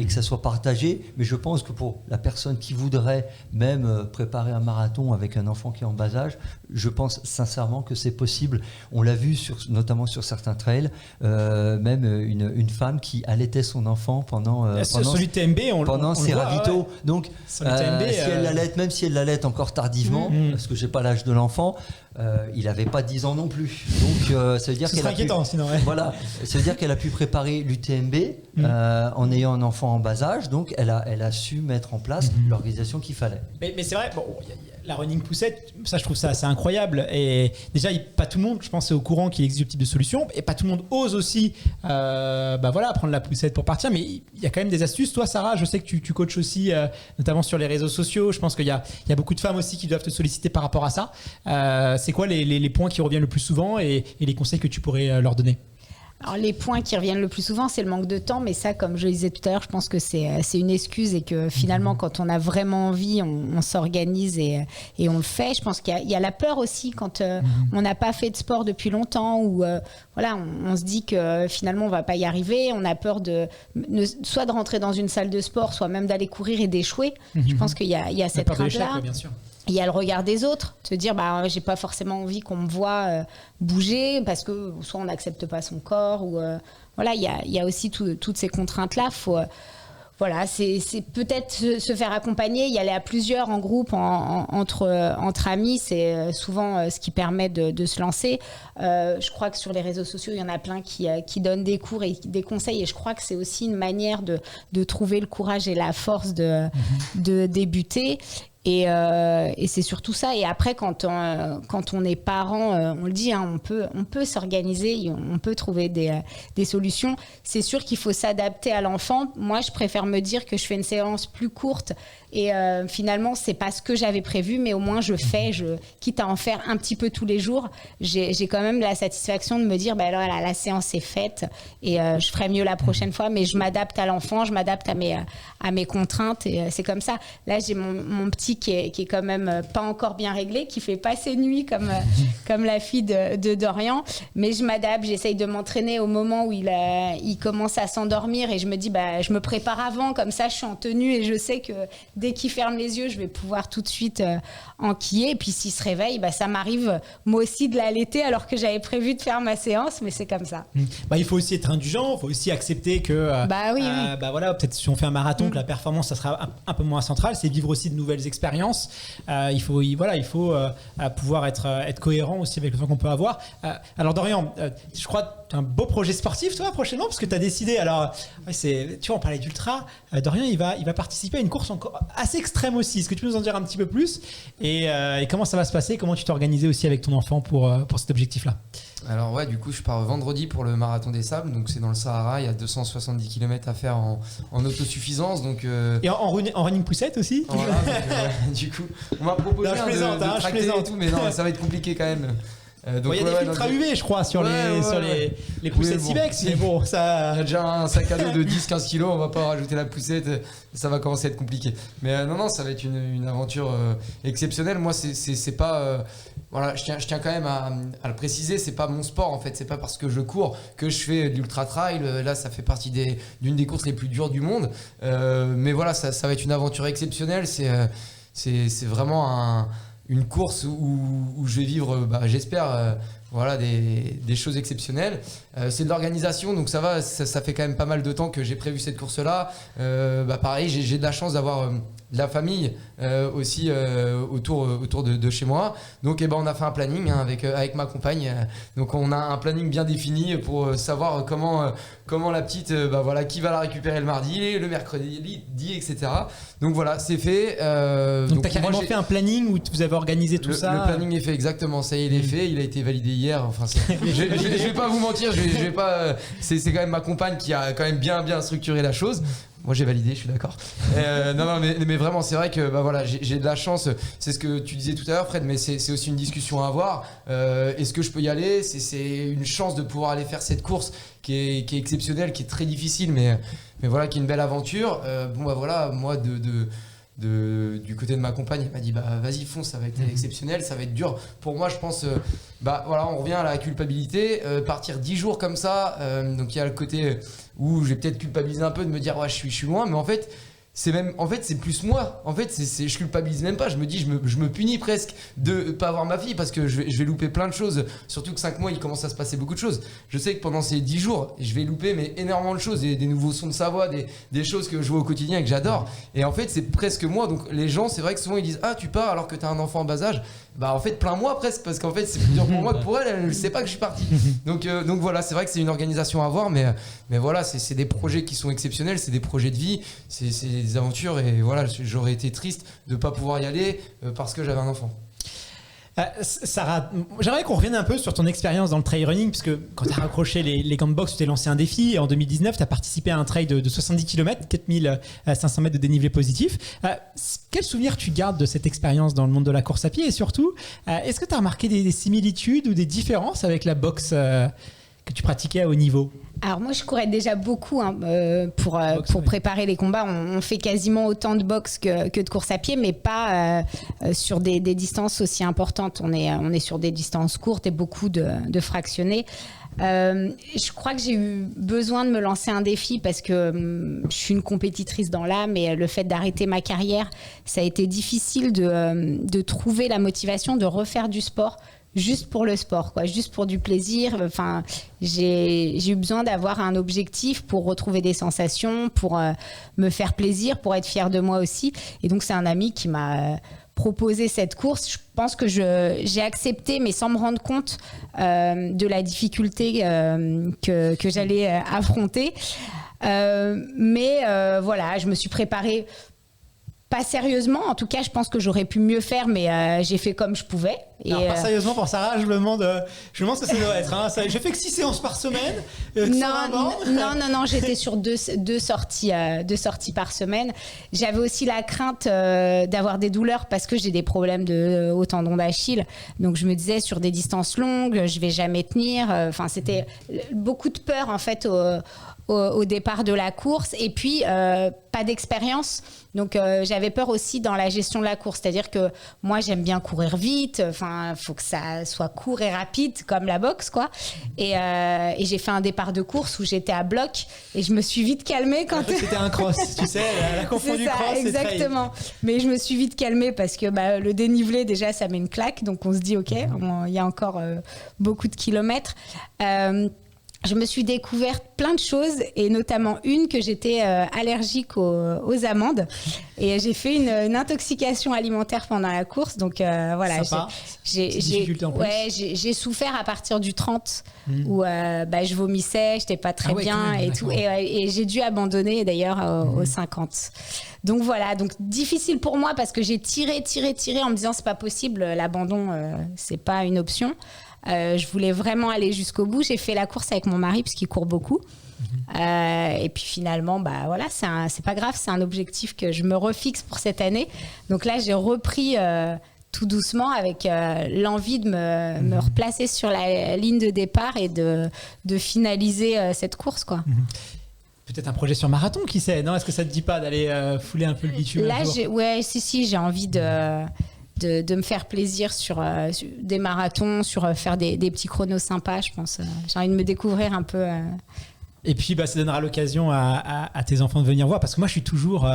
que ça soit partagé. Mais je pense que pour la personne qui voudrait même préparer un marathon avec un enfant qui est en bas âge, je pense sincèrement que c'est possible. On l'a vu notamment sur certains trails, même une femme qui allaitait son enfant pendant sur l'UTMB, pendant ses ravitaux. Ouais. Donc, Sur l'UTMB, si elle l'allait, même si elle l'allait encore tardivement, parce que j'ai pas l'âge de l'enfant, il n'avait pas 10 ans non plus. Donc, ça veut dire ce serait inquiétant sinon. Ouais. Voilà, ça veut dire qu'elle a pu préparer l'UTMB en ayant un enfant en bas âge. Donc, elle a su mettre en place l'organisation qu'il fallait. Mais c'est vrai, bon, la running poussette, ça je trouve ça assez incroyable. Et déjà, pas tout le monde, je pense, est au courant qu'il existe ce type de solution. Et pas tout le monde ose aussi prendre la poussette pour partir. Mais il y a quand même des astuces. Toi, Sarah, je sais que tu coaches aussi, notamment sur les réseaux sociaux. Je pense qu'il y a beaucoup de femmes aussi qui doivent te solliciter par rapport à ça. C'est quoi les points qui reviennent le plus souvent et les conseils que tu pourrais leur donner? Alors, les points qui reviennent le plus souvent, c'est le manque de temps, mais ça, comme je le disais tout à l'heure, je pense que c'est une excuse et que finalement, quand on a vraiment envie, on s'organise et on le fait. Je pense qu'il y a la peur aussi quand on n'a pas fait de sport depuis longtemps ou on se dit que finalement, on va pas y arriver. On a peur soit de rentrer dans une salle de sport, soit même d'aller courir et d'échouer. Je pense qu'il y a cette crainte-là. Bien sûr. Il y a le regard des autres, te dire j'ai pas forcément envie qu'on me voit bouger parce que soit on n'accepte pas son corps ou il y a aussi toutes ces contraintes là. Faut c'est peut-être se faire accompagner, y aller à plusieurs en groupe, entre amis, c'est souvent ce qui permet de se lancer. Je crois que sur les réseaux sociaux, il y en a plein qui donnent des cours et des conseils, et je crois que c'est aussi une manière de trouver le courage et la force de débuter. Et c'est surtout ça. Et après, quand on est parent, on le dit, on peut s'organiser, on peut trouver des solutions. C'est sûr qu'il faut s'adapter à l'enfant. Moi, je préfère me dire que je fais une séance plus courte et finalement, c'est pas ce que j'avais prévu, mais au moins quitte à en faire un petit peu tous les jours, j'ai quand même la satisfaction de me dire, alors la séance est faite et je ferai mieux la prochaine fois, mais je m'adapte à l'enfant, je m'adapte à mes contraintes et c'est comme ça. Là, j'ai mon petit qui est quand même pas encore bien réglé, qui fait pas ses nuits comme la fille de Dorian, mais je m'adapte, j'essaye de m'entraîner au moment où il commence à s'endormir et je me dis je me prépare avant, comme ça je suis en tenue et je sais que dès qu'il ferme les yeux, je vais pouvoir tout de suite enquiller. Et puis s'il se réveille, ça m'arrive moi aussi de l'allaiter alors que j'avais prévu de faire ma séance, mais c'est comme ça. Il faut aussi être indulgent, il faut aussi accepter que oui. Peut-être si on fait un marathon, que la performance ça sera un peu moins centrale, c'est vivre aussi de nouvelles expériences. Il faut pouvoir être cohérent aussi avec le temps qu'on peut avoir. Alors Dorian, je crois que tu as un beau projet sportif toi prochainement parce que tu as décidé, on parlait d'ultra, Dorian il va participer à une course encore assez extrême aussi. Est-ce que tu peux nous en dire un petit peu plus et comment ça va se passer, comment tu t'es organisé aussi avec ton enfant pour cet objectif-là? Alors du coup je pars vendredi pour le marathon des sables, donc c'est dans le Sahara, il y a 270 km à faire en autosuffisance. Donc, Et en running poussette aussi? Voilà, du coup on m'a proposé de tracter et tout, mais non, ça va être compliqué quand même. Il y a des filtres UV je crois sur les poussettes Cibex, mais bon ça... J'ai déjà un sac à dos de 10-15 kilos, on va pas rajouter la poussette, ça va commencer à être compliqué. Mais non, ça va être une aventure exceptionnelle. Moi c'est pas... je tiens quand même à le préciser, c'est pas mon sport en fait, c'est pas parce que je cours que je fais de l'ultra trail. Là ça fait partie d'une des courses les plus dures du monde. Mais voilà, ça va être une aventure exceptionnelle, c'est vraiment une course où je vais vivre, j'espère, des choses exceptionnelles. C'est de l'organisation, donc ça fait quand même pas mal de temps que j'ai prévu cette course-là. Pareil, j'ai de la chance d'avoir de la famille aussi autour de chez moi. Donc on a fait un planning avec ma compagne. Donc on a un planning bien défini pour savoir comment la petite, qui va la récupérer le mardi, le mercredi, etc. Donc voilà, c'est fait. Donc tu as carrément fait un planning où vous avez organisé tout ça? Le planning est fait, exactement. Ça y est, il est fait. Il a été validé hier. Enfin, je vais pas vous mentir, je vais pas. C'est quand même ma compagne qui a quand même bien structuré la chose. Moi j'ai validé, je suis d'accord. Non, mais vraiment c'est vrai que j'ai de la chance. C'est ce que tu disais tout à l'heure, Fred, mais c'est aussi une discussion à avoir. Est-ce que je peux y aller? C'est une chance de pouvoir aller faire cette course qui est exceptionnelle, qui est très difficile, mais qui est une belle aventure. Moi du côté de ma compagne. Elle m'a dit vas-y fonce, ça va être exceptionnel, ça va être dur. Pour moi je pense, voilà, on revient à la culpabilité, partir 10 jours comme ça, donc il y a le côté où j'ai peut-être culpabilisé un peu de me dire ouais je suis loin, mais en fait c'est plus moi. En fait, je culpabilise même pas. Je me dis, je me punis presque de pas avoir ma fille parce que je vais louper plein de choses. Surtout que 5 mois, il commence à se passer beaucoup de choses. Je sais que pendant ces 10 jours, je vais louper mais énormément de choses, des nouveaux sons de sa voix, des choses que je vois au quotidien et que j'adore. Et en fait, c'est presque moi. Donc les gens, c'est vrai que souvent ils disent tu pars alors que t'as un enfant en bas âge. En fait, plein moi presque, parce qu'en fait, c'est plus dur pour moi que pour elle. Elle ne sait pas que je suis parti. Donc voilà, c'est vrai que c'est une organisation à voir, mais voilà, c'est des projets qui sont exceptionnels, c'est des projets de vie, c'est des aventures, et voilà, j'aurais été triste de ne pas pouvoir y aller parce que j'avais un enfant. Sarah, j'aimerais qu'on revienne un peu sur ton expérience dans le trail running, puisque quand tu as raccroché les gants de boxe, tu t'es lancé un défi. Et en 2019, tu as participé à un trail de 70 km, 4500 mètres de dénivelé positif. Quel souvenir tu gardes de cette expérience dans le monde de la course à pied? Et surtout, est-ce que tu as remarqué des similitudes ou des différences avec la boxe que tu pratiquais à haut niveau? Alors moi je courais déjà beaucoup pour préparer les combats. On fait quasiment autant de boxe que de course à pied, mais pas sur des distances aussi importantes. On est sur des distances courtes et beaucoup de fractionnés. Je crois que j'ai eu besoin de me lancer un défi parce que je suis une compétitrice dans l'âme, et le fait d'arrêter ma carrière, ça a été difficile de trouver la motivation de refaire du sport juste pour le sport, juste pour du plaisir. Enfin, j'ai eu besoin d'avoir un objectif pour retrouver des sensations, pour me faire plaisir, pour être fière de moi aussi. Et donc, c'est un ami qui m'a proposé cette course. Je pense que j'ai accepté, mais sans me rendre compte de la difficulté que j'allais affronter. Mais voilà, je me suis préparée pas sérieusement. En tout cas, je pense que j'aurais pu mieux faire, mais j'ai fait comme je pouvais. Alors, pas sérieusement pour Sarah, je me demande ce que ça doit être. J'ai fait que 6 séances par semaine. Non, j'étais sur deux sorties par semaine. J'avais aussi la crainte d'avoir des douleurs parce que j'ai des problèmes au tendon d'Achille. Donc je me disais, sur des distances longues, je vais jamais tenir. Enfin, c'était beaucoup de peur en fait au départ de la course, et puis pas d'expérience. Donc j'avais peur aussi dans la gestion de la course, c'est-à-dire que moi j'aime bien courir vite, enfin faut que ça soit court et rapide comme la boxe quoi. Et j'ai fait un départ de course où j'étais à bloc et je me suis vite calmée quand c'était un cross, tu sais, la confondu cross. Exactement. Mais je me suis vite calmée parce que le dénivelé déjà ça met une claque, donc on se dit ok, il y a encore beaucoup de kilomètres. Je me suis découverte plein de choses, et notamment une que j'étais allergique aux amandes, et j'ai fait une intoxication alimentaire pendant la course. Donc voilà, j'ai souffert à partir du 30 où je vomissais, j'étais pas très bien et tout, et j'ai dû abandonner d'ailleurs aux 50. Donc voilà, donc difficile pour moi parce que j'ai tiré en me disant c'est pas possible, l'abandon c'est pas une option. Je voulais vraiment aller jusqu'au bout. J'ai fait la course avec mon mari parce qu'il court beaucoup. Et puis finalement, voilà, c'est pas grave, c'est un objectif que je me refixe pour cette année. Donc là, j'ai repris tout doucement avec l'envie de me replacer sur la ligne de départ et de finaliser cette course, quoi. Peut-être un projet sur marathon, qui sait? Non, est-ce que ça te dit pas d'aller fouler un peu le bitume? Là, j'ai envie de me faire plaisir sur des marathons, sur faire des petits chronos sympas, je pense. J'ai envie de me découvrir un peu. Et puis, ça donnera l'occasion à tes enfants de venir voir, parce que moi, je suis toujours...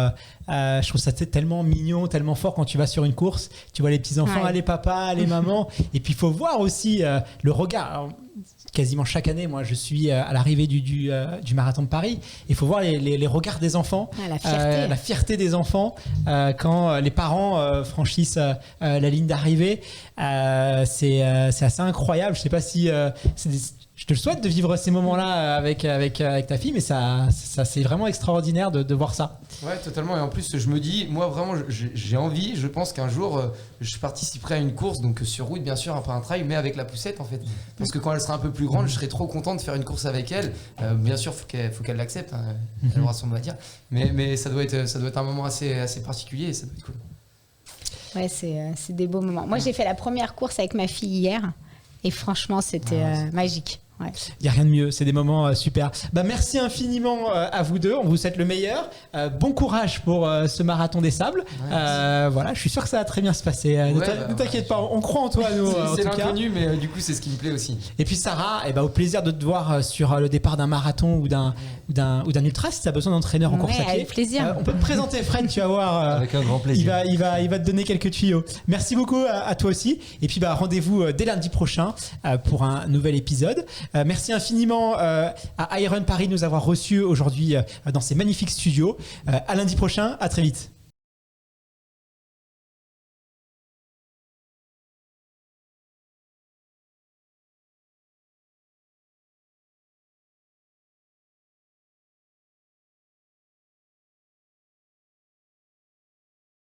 je trouve ça tellement mignon, tellement fort quand tu vas sur une course. Tu vois les petits-enfants, allez papa, allez maman. Et puis, il faut voir aussi le regard. Alors, quasiment chaque année, moi, je suis à l'arrivée du marathon de Paris. Il faut voir les regards des enfants, la fierté des enfants quand les parents franchissent la ligne d'arrivée. C'est assez incroyable. Je ne sais pas si je te le souhaite de vivre ces moments-là avec ta fille, mais ça c'est vraiment extraordinaire de voir ça. Ouais, totalement. Et en plus, je me dis, moi vraiment, j'ai envie. Je pense qu'un jour, je participerai à une course, donc sur route, bien sûr, après un trail, mais avec la poussette, en fait. Parce que quand elle sera un peu plus grande, je serai trop content de faire une course avec elle. Bien sûr, faut qu'elle l'accepte. Hein. Elle aura son mot à dire. Mais ça doit être un moment assez particulier, et ça doit être cool. Ouais, c'est des beaux moments. Moi, j'ai fait la première course avec ma fille hier, et franchement, c'était magique. Ouais. Il n'y a rien de mieux, c'est des moments super. Merci infiniment à vous deux, on vous souhaite le meilleur. Bon courage pour ce marathon des sables. Voilà, je suis sûr que ça va très bien se passer. Ne t'inquiète pas, on croit en toi, nous. C'est en tout cas. l'inconnu, mais du coup, c'est ce qui me plaît aussi. Et puis Sarah, au plaisir de te voir sur le départ d'un marathon ou d'un ultra, si tu as besoin d'entraîneur en course à pied. Avec plaisir. On peut te présenter Fred, tu vas voir. Avec un grand plaisir. Il va te donner quelques tuyaux. Merci beaucoup à toi aussi. Et puis rendez-vous dès lundi prochain pour un nouvel épisode. Merci infiniment à Iron Paris de nous avoir reçus aujourd'hui dans ces magnifiques studios. À lundi prochain, à très vite.